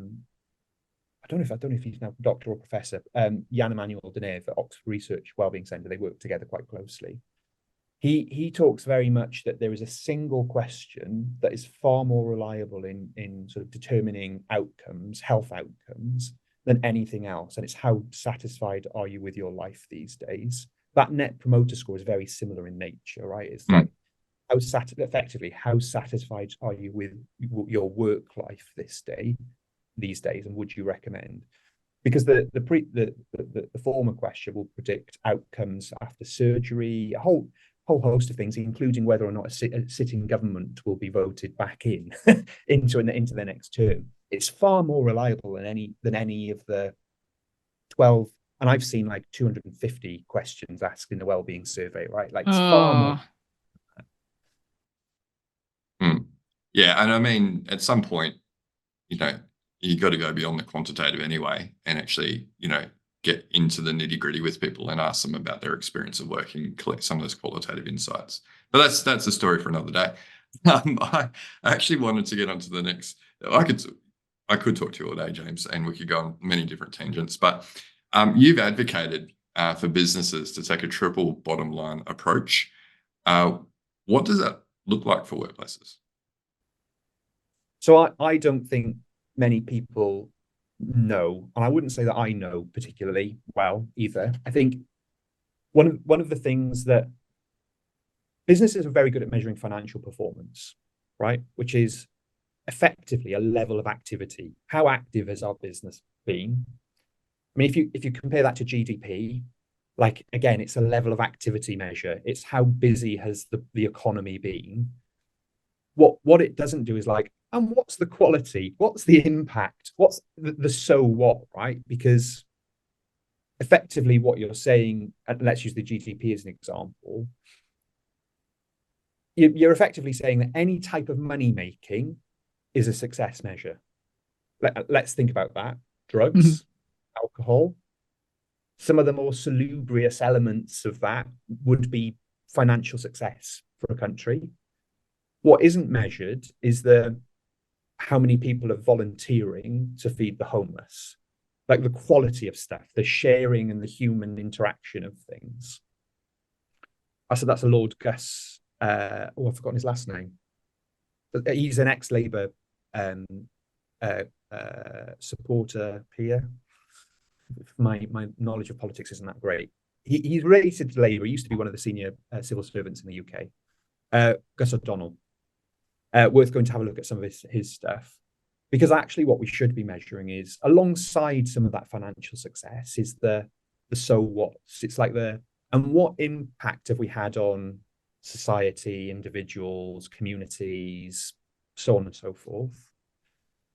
I don't know if he's now doctor or professor, Jan Emmanuel Deneve at Oxford Research Wellbeing Centre. They work together quite closely. He talks very much that there is a single question that is far more reliable in sort of determining outcomes, health outcomes, than anything else. And it's how satisfied are you with your life these days? That net promoter score is very similar in nature, right? It's like how satisfied are you with your work life these days, and would you recommend? Because the former question will predict outcomes after surgery, a whole host of things, including whether or not a sitting government will be voted back in into the next term. It's far more reliable than any of the 12, and I've seen like 250 questions asked in the wellbeing survey, right? Like it's far more. Yeah, and I mean, at some point, you got to go beyond the quantitative anyway, and actually, get into the nitty gritty with people and ask them about their experience of working, collect some of those qualitative insights. But that's a story for another day. I actually wanted to get onto the next. I could talk to you all day, James, and we could go on many different tangents. But you've advocated for businesses to take a triple bottom line approach. What does that look like for workplaces? So I don't think many people know, and I wouldn't say that I know particularly well either. I think one of the things that businesses are very good at measuring financial performance, right? Which is effectively a level of activity. How active has our business been? I mean, if you compare that to GDP, like again, it's a level of activity measure. It's how busy has the economy been. What it doesn't do is like, and what's the quality? What's the impact? What's the so what, right? Because effectively what you're saying, and let's use the GDP as an example, you're effectively saying that any type of money making is a success measure. Let's think about that. Drugs, alcohol, some of the more salubrious elements of that would be financial success for a country. What isn't measured is how many people are volunteering to feed the homeless, like the quality of stuff, the sharing and the human interaction of things. I said that's a Lord Gus. I've forgotten his last name. He's an ex-Labour supporter peer. My knowledge of politics isn't that great. He's related to Labour. He used to be one of the senior civil servants in the UK. Gus O'Donnell. Worth going to have a look at some of his stuff, because actually what we should be measuring is, alongside some of that financial success, is the so what's. It's like and what impact have we had on society, individuals, communities, so on and so forth.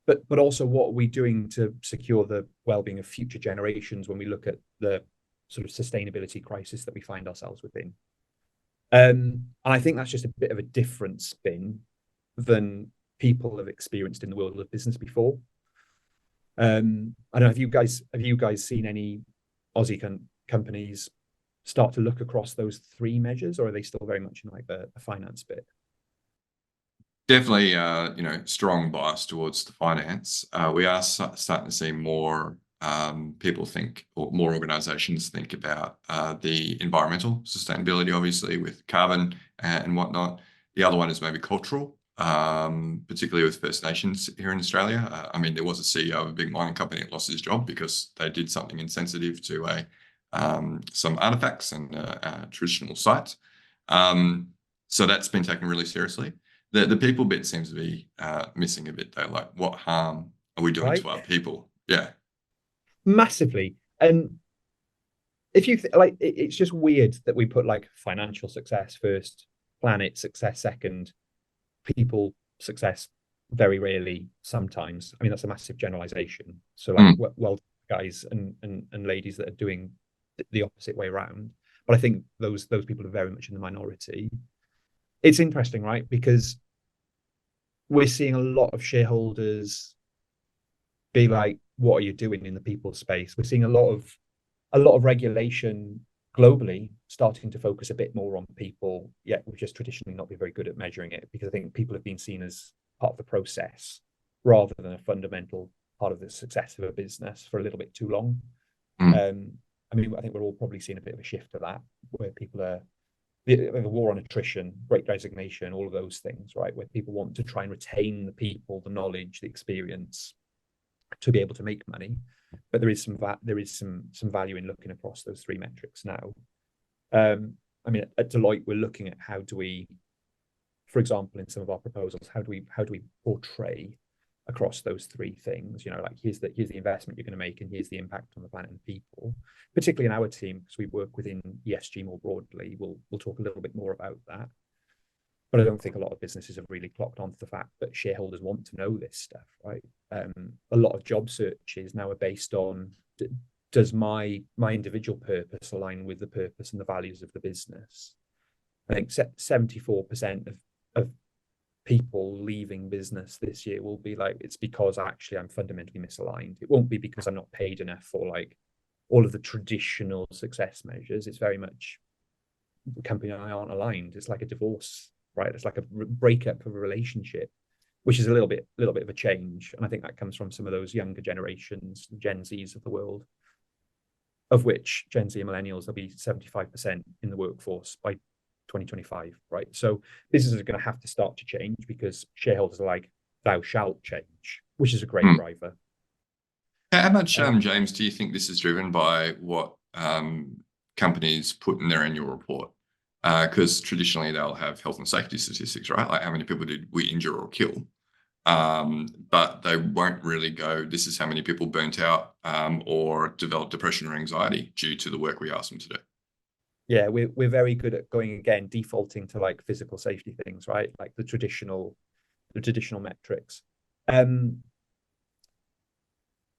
But also, what are we doing to secure the well-being of future generations when we look at the sort of sustainability crisis that we find ourselves within? And I think that's just a bit of a different spin than people have experienced in the world of business before. I don't know, have you guys seen any Aussie companies start to look across those three measures, or are they still very much in like the finance bit? Definitely, strong bias towards the finance. We are starting to see more people think, or more organisations think about the environmental sustainability, obviously with carbon and whatnot. The other one is maybe cultural, particularly with First Nations here in Australia. I mean, there was a CEO of a big mining company that lost his job because they did something insensitive to some artifacts and a traditional site. So that's been taken really seriously. The people bit seems to be missing a bit though. Like, what harm are we doing to our people? Yeah, massively. And if you like, it's just weird that we put like financial success first, planet success second, people success very rarely, sometimes. I mean, that's a massive generalization. So like, well, guys and ladies that are doing the opposite way around. But I think those people are very much in the minority. It's interesting, right? Because we're seeing a lot of shareholders be like, what are you doing in the people space? We're seeing a lot of regulation globally starting to focus a bit more on people, yet we've just traditionally not been very good at measuring it, because I think people have been seen as part of the process rather than a fundamental part of the success of a business for a little bit too long. Mm. I mean, I think we're all probably seeing a bit of a shift to that, where people are the war on attrition, great resignation, all of those things, right? Where people want to try and retain the people, the knowledge, the experience to be able to make money. But there is some value in looking across those three metrics now. I mean, at Deloitte, we're looking at how do we, for example, in some of our proposals, how do we portray across those three things? You know, like here's the investment you're going to make, and here's the impact on the planet and people. Particularly in our team, because we work within ESG more broadly, we'll talk a little bit more about that. But I don't think a lot of businesses have really clocked onto the fact that shareholders want to know this stuff, right? A lot of job searches now are based on, does my individual purpose align with the purpose and the values of the business? I think 74% of people leaving business this year will be like, it's because actually I'm fundamentally misaligned. It won't be because I'm not paid enough for like all of the traditional success measures. It's very much the company and I aren't aligned. It's like a divorce, right? It's like a breakup of a relationship, which is a little bit of a change. And I think that comes from some of those younger generations, Gen Zs of the world, of which Gen Z and millennials will be 75% in the workforce by 2025, right? So businesses are going to have to start to change because shareholders are like, thou shalt change, which is a great driver. How much, James, do you think this is driven by what companies put in their annual report? Because traditionally they'll have health and safety statistics, right? Like how many people did we injure or kill? But they won't really go, this is how many people burnt out or developed depression or anxiety due to the work we asked them to do. Yeah, we're very good at going again, defaulting to like physical safety things, right? Like the traditional metrics.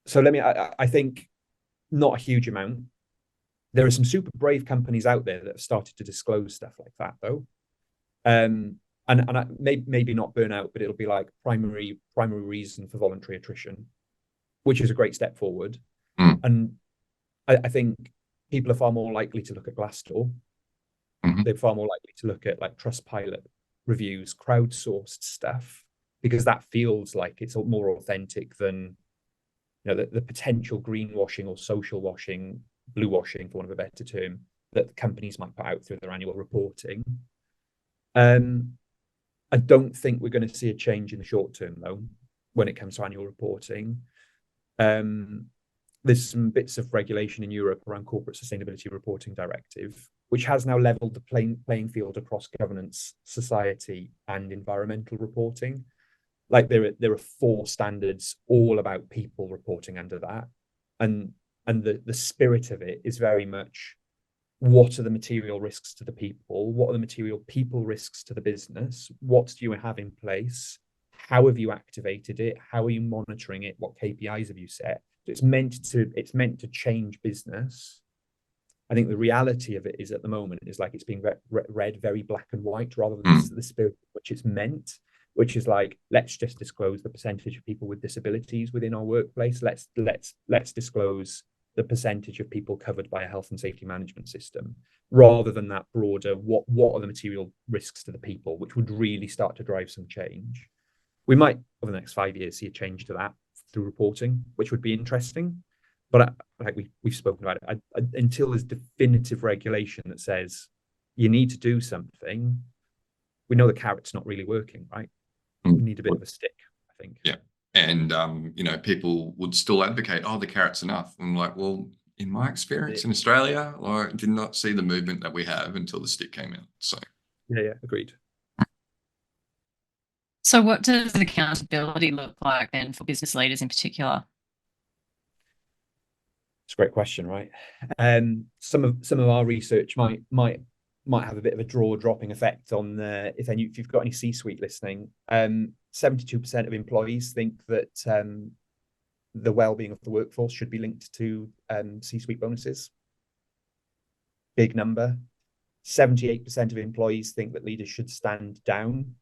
So I think not a huge amount. There are some super brave companies out there that have started to disclose stuff like that, though. And maybe not burnout, but it'll be like primary reason for voluntary attrition, which is a great step forward. And I think people are far more likely to look at Glassdoor. They're far more likely to look at like Trustpilot reviews, crowdsourced stuff, because that feels like it's more authentic than, you know, the potential greenwashing or social washing, blue washing, for want of a better term, that companies might put out through their annual reporting. I don't think we're going to see a change in the short term, though, when it comes to annual reporting. There's some bits of regulation in Europe around Corporate Sustainability Reporting Directive, which has now leveled the playing field across governance, society, and environmental reporting. Like there are 4 standards all about people reporting under that, and the spirit of it is very much, what are the material risks to the people? What are the material people risks to the business? What do you have in place? How have you activated it? How are you monitoring it? What KPIs have you set? So it's meant to change business. I think the reality of it is, at the moment, is like it's being read very black and white, rather than the spirit which it's meant, which is like, let's just disclose the percentage of people with disabilities within our workplace. Let's disclose the percentage of people covered by a health and safety management system, rather than that broader, what are the material risks to the people, which would really start to drive some change. We might, over the next 5 years, see a change to that through reporting, which would be interesting. But like we've spoken about it, until there's definitive regulation that says you need to do something, we know the carrot's not really working, right? We need a bit of a stick, I think. Yeah. And, you know, people would still advocate, oh, the carrot's enough. I'm like, well, in my experience in Australia, I did not see the movement that we have until the stick came out. So yeah, agreed. So what does accountability look like then for business leaders in particular? It's a great question, right? Some of our research might have a bit of a dropping effect on if you've got any C-suite listening. 72% of employees think that the well-being of the workforce should be linked to C-suite bonuses. Big number. 78% of employees think that leaders should stand down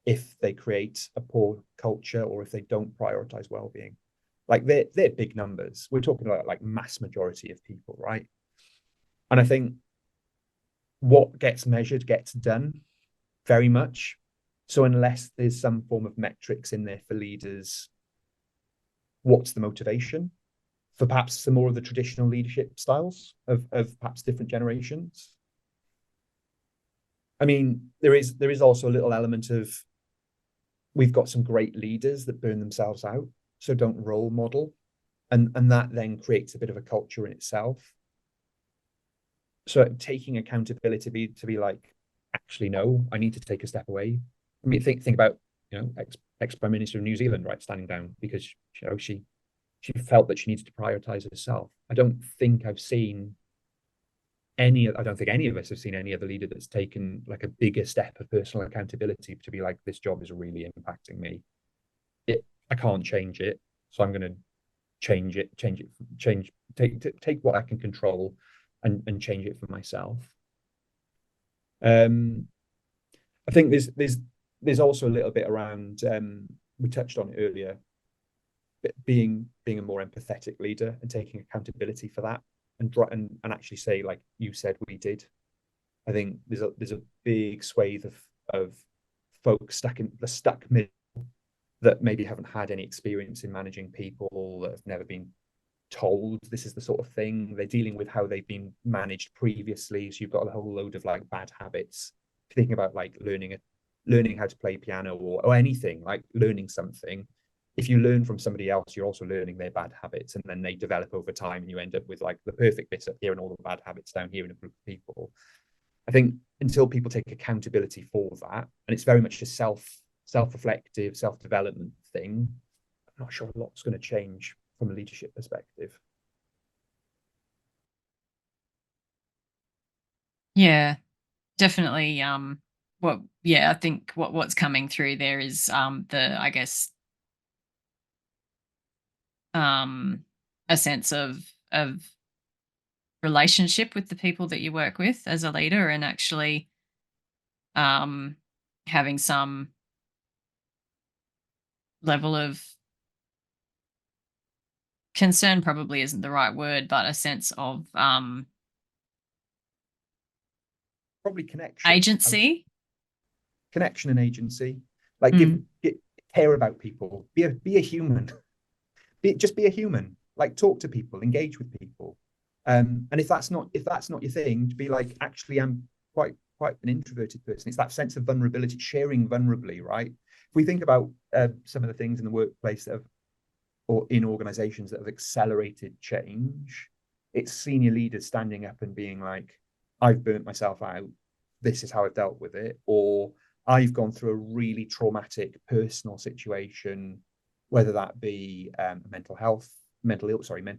if they create a poor culture or if they don't prioritize well-being. Like they're big numbers. We're talking about like mass majority of people, right? And I think what gets measured gets done, very much. So unless there's some form of metrics in there for leaders what's the motivation for perhaps some more of the traditional leadership styles of perhaps different generations. I mean, there is also a little element of, we've got some great leaders that burn themselves out, so don't role model, and that then creates a bit of a culture in itself. So taking accountability to be like, actually, no, I need to take a step away. I mean, think about, ex Prime Minister of New Zealand, right, standing down because she felt that she needs to prioritize herself. I don't think any of us have seen any other leader that's taken like a bigger step of personal accountability to be like, this job is really impacting me. I can't change it, so I'm going to take what I can control and change it for myself. I think there's also a little bit around, we touched on it earlier, being a more empathetic leader and taking accountability for that, and actually say, like you said, we did. I think there's a big swathe of folks stuck middle that maybe haven't had any experience in managing people, that have never been told this is the sort of thing. They're dealing with how they've been managed previously. So you've got a whole load of like bad habits. Thinking about like learning how to play piano or anything, like learning something. If you learn from somebody else, you're also learning their bad habits, and then they develop over time, and you end up with like the perfect bits up here and all the bad habits down here in a group of people. I think until people take accountability for that, and it's very much a self-reflective, self-development thing, I'm not sure a lot's going to change from a leadership perspective. Yeah, definitely. I think what's coming through there is I guess a sense of relationship with the people that you work with as a leader, and actually having some level of concern, probably isn't the right word, but a sense of Probably connection. agency. Connection and agency. Like care about people. Be a human. Just be a human. Like talk to people, engage with people. And if that's not your thing, to be like, actually, I'm quite an introverted person. It's that sense of vulnerability, sharing vulnerably, right? If we think about some of the things in the workplace or in organizations that have accelerated change, it's senior leaders standing up and being like, I've burnt myself out. This is how I've dealt with it. Or I've gone through a really traumatic personal situation, whether that be a mental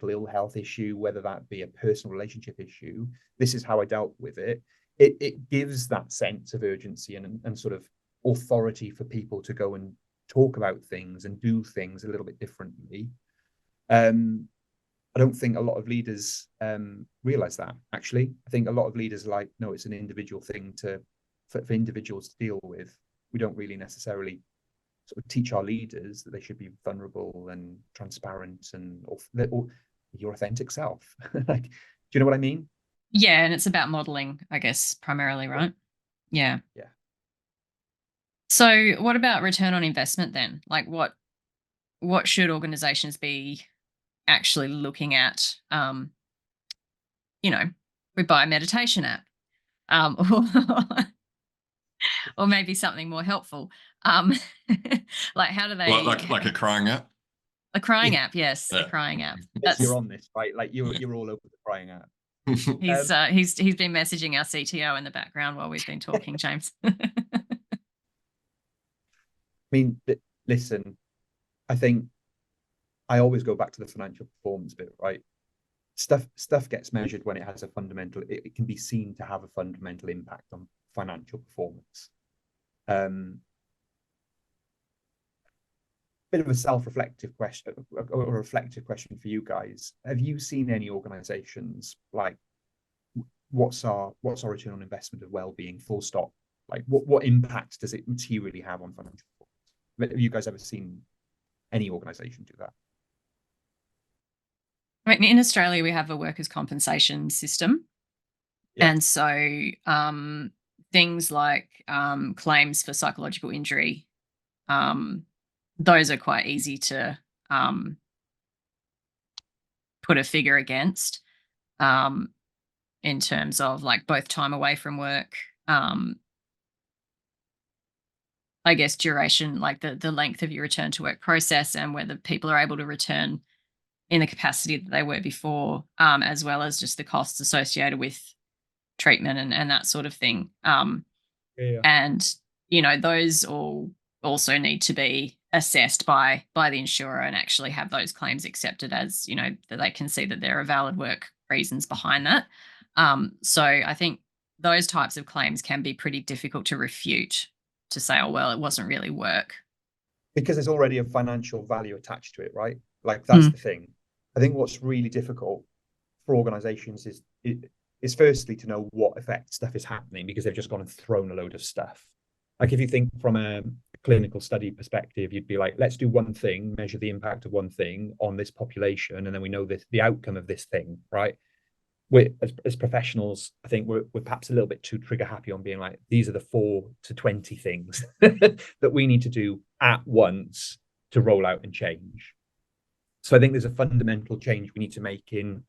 ill health issue, whether that be a personal relationship issue. This is how I dealt with it. It gives that sense of urgency and sort of authority for people to go and talk about things and do things a little bit differently. I don't think a lot of leaders realize that, actually. I think a lot of leaders are like, no, it's an individual thing for individuals to deal with. We don't really necessarily sort of teach our leaders that they should be vulnerable and transparent and or your authentic self. Like, do you know what I mean? Yeah, and it's about modeling, I guess, primarily, right? Yeah. So what about return on investment then? Like what should organizations be actually looking at? We buy a meditation app. Or maybe something more helpful. Like how do they like a crying app? A crying app, yes. Yeah. A crying app. You're on this, right? Like you're all over the crying app. He's been messaging our CTO in the background while we've been talking, James. I mean, listen, I think I always go back to the financial performance bit, right? Stuff gets measured when it has it can be seen to have a fundamental impact on financial performance. Bit of a self-reflective question or a reflective question for you guys. Have you seen any organizations like what's our return on investment of well-being, full stop? Like what impact does it materially have on financial performance? Have you guys ever seen any organization do that? I mean, in Australia, we have a workers' compensation system. Yeah. And so things like claims for psychological injury, those are quite easy to put a figure against, in terms of like both time away from work, I guess duration, like the length of your return to work process, and whether people are able to return in the capacity that they were before, as well as just the costs associated with treatment and that sort of thing. Yeah. And those all also need to be assessed by the insurer and actually have those claims accepted, as that they can see that there are valid work reasons behind that. So I think those types of claims can be pretty difficult to refute, to say, oh well, it wasn't really work. Because there's already a financial value attached to it, right? Like that's the thing. I think what's really difficult for organizations is firstly to know what effect stuff is happening, because they've just gone and thrown a load of stuff. Like if you think from a clinical study perspective, you'd be like, let's do one thing, measure the impact of one thing on this population, and then we know the outcome of this thing, right? As professionals, I think we're perhaps a little bit too trigger happy on being like, these are the 4 to 20 things that we need to do at once to roll out and change. So I think there's a fundamental change we need to make in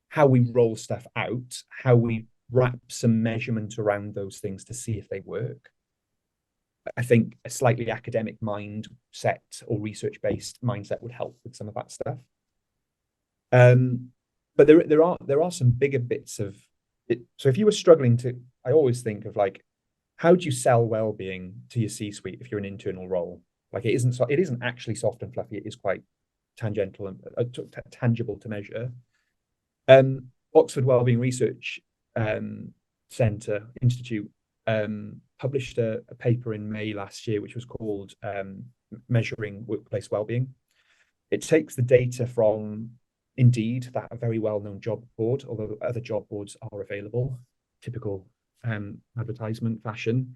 how we roll stuff out, how we wrap some measurement around those things to see if they work. I think a slightly academic mindset or research-based mindset would help with some of that stuff. But there are some bigger bits of it. So if you were struggling to, I always think of like, how do you sell well-being to your C-suite if you're an internal role? Like it isn't actually soft and fluffy. It is quite tangential and tangible to measure. Oxford Wellbeing Research Centre Institute published a paper in May last year, which was called Measuring Workplace Wellbeing. It takes the data from Indeed, that a very well-known job board, although other job boards are available, typical advertisement fashion,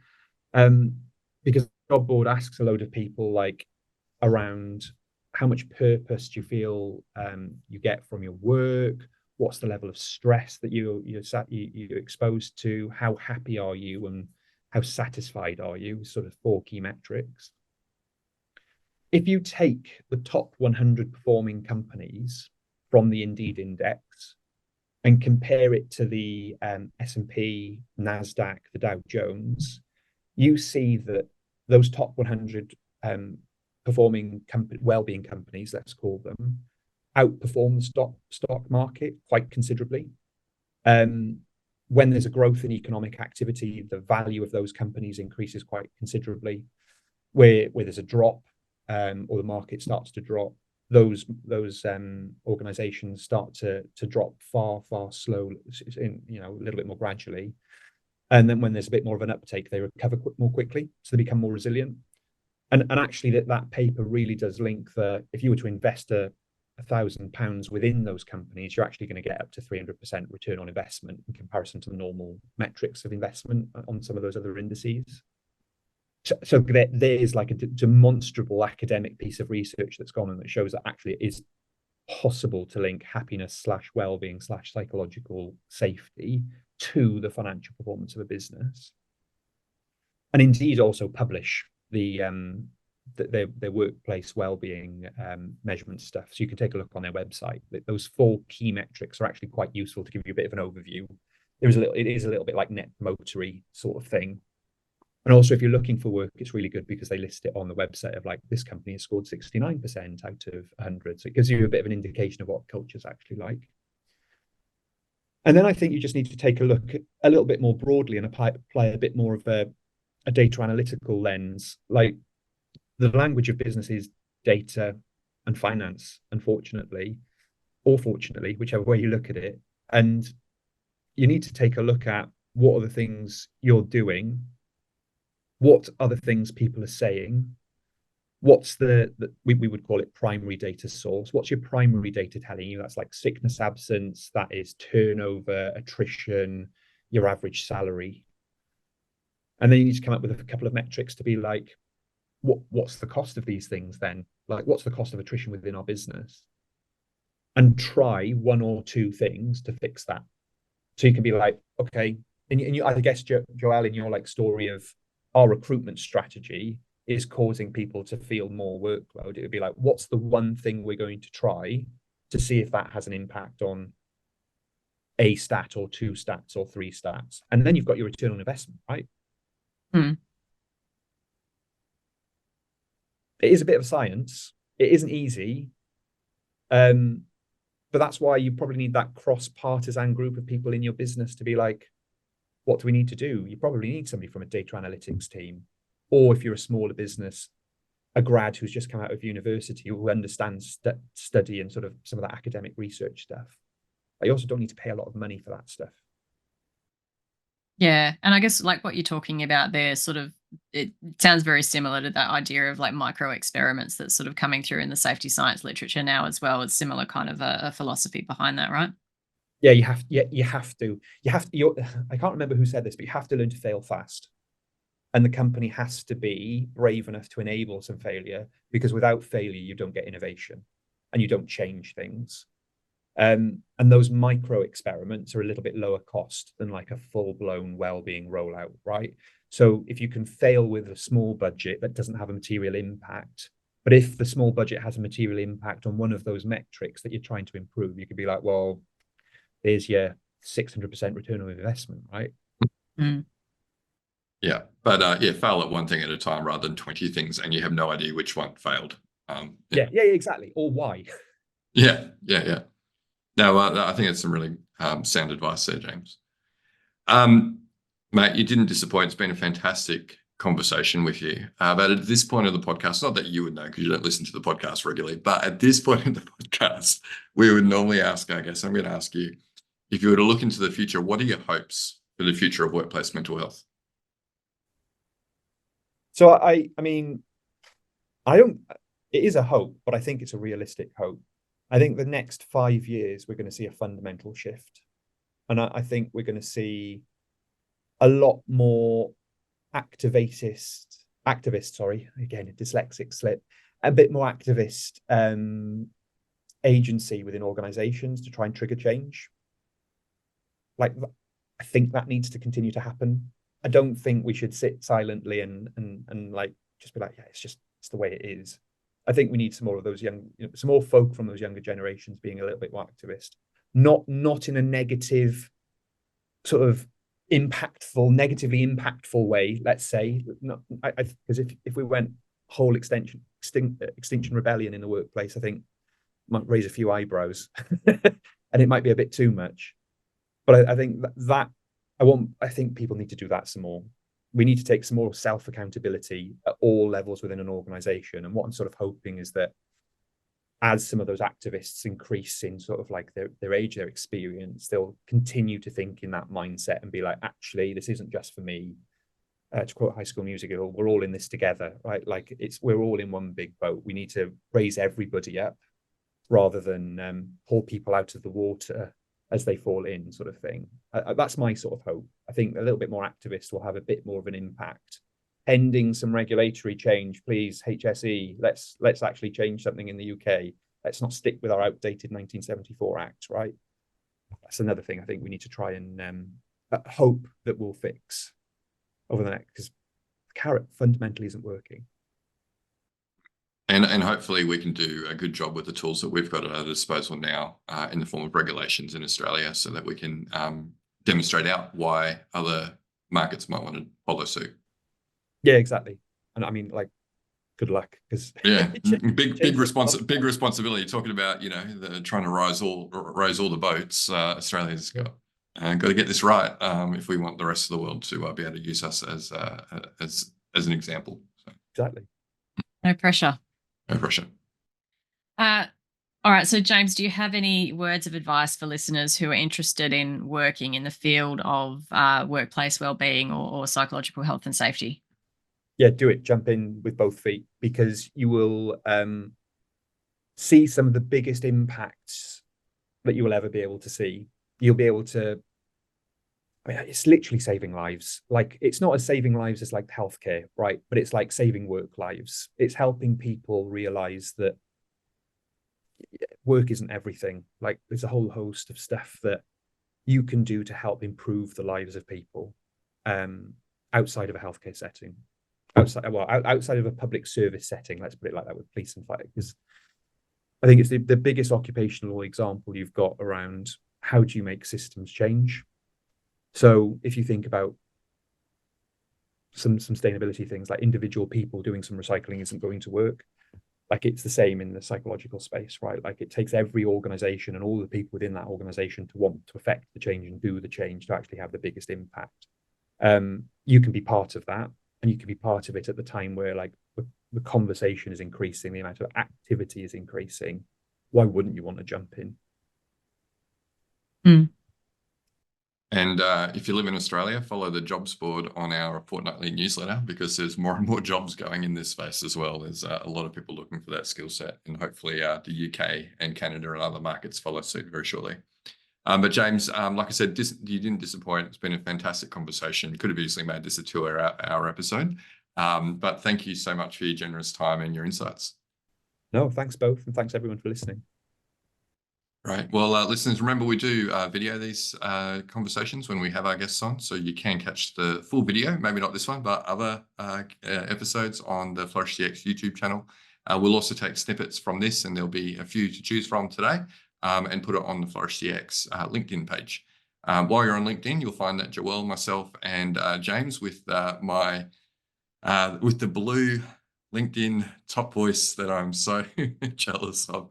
because the job board asks a load of people like around how much purpose do you feel you get from your work, what's the level of stress that you're exposed to, how happy are you, and how satisfied are you, sort of 4 key metrics. If you take the top 100 performing companies from the Indeed index and compare it to the S&P, NASDAQ, the Dow Jones, you see that those top 100 performing well-being companies, let's call them, outperform the stock market quite considerably. When there's a growth in economic activity, the value of those companies increases quite considerably. Where there's a drop, or the market starts to drop, those organizations start to drop far slowly, a little bit more gradually. And then when there's a bit more of an uptake, they recover more quickly, so they become more resilient. And actually that paper really does link if you were to invest £1,000 within those companies, you're actually going to get up to 300% return on investment in comparison to the normal metrics of investment on some of those other indices. So there's like a demonstrable academic piece of research that's gone on that shows that actually it is possible to link happiness / well-being / psychological safety to the financial performance of a business. And Indeed also publish their workplace well-being measurement stuff. So you can take a look on their website. Those 4 key metrics are actually quite useful to give you a bit of an overview. It is a little bit like net promotory sort of thing. And also, if you're looking for work, it's really good because they list it on the website of like, this company has scored 69% out of 100. So it gives you a bit of an indication of what culture's actually like. And then I think you just need to take a look a little bit more broadly and apply a bit more of a data analytical lens. Like the language of business is data and finance, unfortunately, or fortunately, whichever way you look at it. And you need to take a look at what are the things you're doing. What are the things people are saying? What's we would call it primary data source? What's your primary data telling you? That's like sickness absence, that is turnover, attrition, your average salary. And then you need to come up with a couple of metrics to be like, what's the cost of these things then? Like, what's the cost of attrition within our business? And try 1 or 2 things to fix that. So you can be like, okay, and you, I guess, Joelle, in your like story of our recruitment strategy is causing people to feel more workload, it would be like, what's the one thing we're going to try to see if that has an impact on a stat or two stats or three stats. And then you've got your return on investment, right? Mm. It is a bit of science. It isn't easy. But that's why you probably need that cross-partisan group of people in your business to be like, what do we need to do? You probably need somebody from a data analytics team, or if you're a smaller business, a grad who's just come out of university who understands study and sort of some of that academic research stuff. But you also don't need to pay a lot of money for that stuff. Yeah. And I guess like what you're talking about there, sort of, it sounds very similar to that idea of like micro experiments that's sort of coming through in the safety science literature now as well. It's similar kind of a philosophy behind that, right? Yeah, you have to. I can't remember who said this, but you have to learn to fail fast. And the company has to be brave enough to enable some failure, because without failure, you don't get innovation and you don't change things. And those micro experiments are a little bit lower cost than like a full-blown well-being rollout, right? So if you can fail with a small budget that doesn't have a material impact, but if the small budget has a material impact on one of those metrics that you're trying to improve, you could be like, well, there's your 600% return on investment, right? Mm. Yeah, but fail at one thing at a time rather than 20 things, and you have no idea which one failed. Yeah, exactly. Or why. Yeah. No, I think it's some really sound advice there, James. Mate, you didn't disappoint. It's been a fantastic conversation with you. But at this point of the podcast, not that you would know because you don't listen to the podcast regularly, but at this point in the podcast, we would normally ask, I guess I'm going to ask you, if you were to look into the future, what are your hopes for the future of workplace mental health? So I mean, it is a hope, but I think it's a realistic hope. I think the next 5 years, we're going to see a fundamental shift. And I think we're going to see a lot more activists, sorry, again, a dyslexic slip, a bit more activist agency within organizations to try and trigger change. Like, I think that needs to continue to happen. I don't think we should sit silently and like just be like, yeah, it's the way it is. I think we need some more of those some more folk from those younger generations being a little bit more activist, not in a negative sort of negatively impactful way. Let's say, because if we went whole extinction rebellion in the workplace, I think might raise a few eyebrows, and it might be a bit too much. But I think I think people need to do that some more. We need to take some more self-accountability at all levels within an organization. And what I'm sort of hoping is that as some of those activists increase in sort of like their age, their experience, they'll continue to think in that mindset and be like, actually, this isn't just for me. To quote High School Musical, we're all in this together, right? Like we're all in one big boat. We need to raise everybody up rather than pull people out of the water as they fall in, sort of thing. That's my sort of hope. I think a little bit more activists will have a bit more of an impact. Pending some regulatory change, please, HSE, let's actually change something in the UK. Let's not stick with our outdated 1974 Act, right? That's another thing I think we need to try and hope that we'll fix over the next, because the carrot fundamentally isn't working. And hopefully we can do a good job with the tools that we've got at our disposal now in the form of regulations in Australia, so that we can demonstrate out why other markets might want to follow suit. Yeah, exactly. And I mean, like, good luck, because big responsibility. Talking about trying to raise all the boats. Australia's got to get this right if we want the rest of the world to be able to use us as an example. So. Exactly. No pressure. No pressure. All right. So, James, do you have any words of advice for listeners who are interested in working in the field of workplace wellbeing or psychological health and safety? Yeah, do it. Jump in with both feet, because you will see some of the biggest impacts that you will ever be able to see. You'll be able to, I mean, it's literally saving lives. Like, it's not as saving lives as like healthcare, right? But it's like saving work lives. It's helping people realize that work isn't everything. Like, there's a whole host of stuff that you can do to help improve the lives of people outside of a healthcare setting, outside of a public service setting. Let's put it like that, with police and fire. Because I think it's the biggest occupational example you've got around how do you make systems change. So if you think about some sustainability things, like individual people doing some recycling isn't going to work. Like it's the same in the psychological space, right? Like it takes every organization and all the people within that organization to want to affect the change and do the change to actually have the biggest impact. You can be part of that, and you can be part of it at the time where like the conversation is increasing, the amount of activity is increasing. Why wouldn't you want to jump in? And if you live in Australia, follow the jobs board on our fortnightly newsletter, because there's more and more jobs going in this space as well. There's a lot of people looking for that skill set, and hopefully the UK and Canada and other markets follow suit very shortly. But James, like I said, you didn't disappoint. It's been a fantastic conversation. Could have easily made this a 2-hour episode. But thank you so much for your generous time and your insights. No, thanks both. And thanks everyone for listening. Right. Well, listeners, remember we do video these conversations when we have our guests on, so you can catch the full video, maybe not this one, but other episodes on the Flourish DX YouTube channel. We'll also take snippets from this, and there'll be a few to choose from today, and put it on the Flourish DX LinkedIn page. While you're on LinkedIn, you'll find that Joelle, myself, and James with the blue LinkedIn top voice that I'm so jealous of.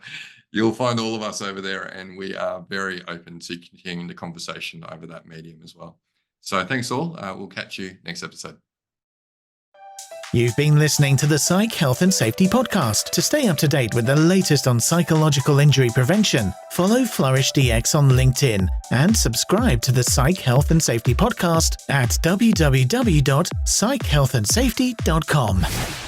You'll find all of us over there, and we are very open to continuing the conversation over that medium as well. So thanks all. We'll catch you next episode. You've been listening to the Psych Health and Safety Podcast. To stay up to date with the latest on psychological injury prevention, follow Flourish DX on LinkedIn and subscribe to the Psych Health and Safety Podcast at www.psychealthandsafety.com.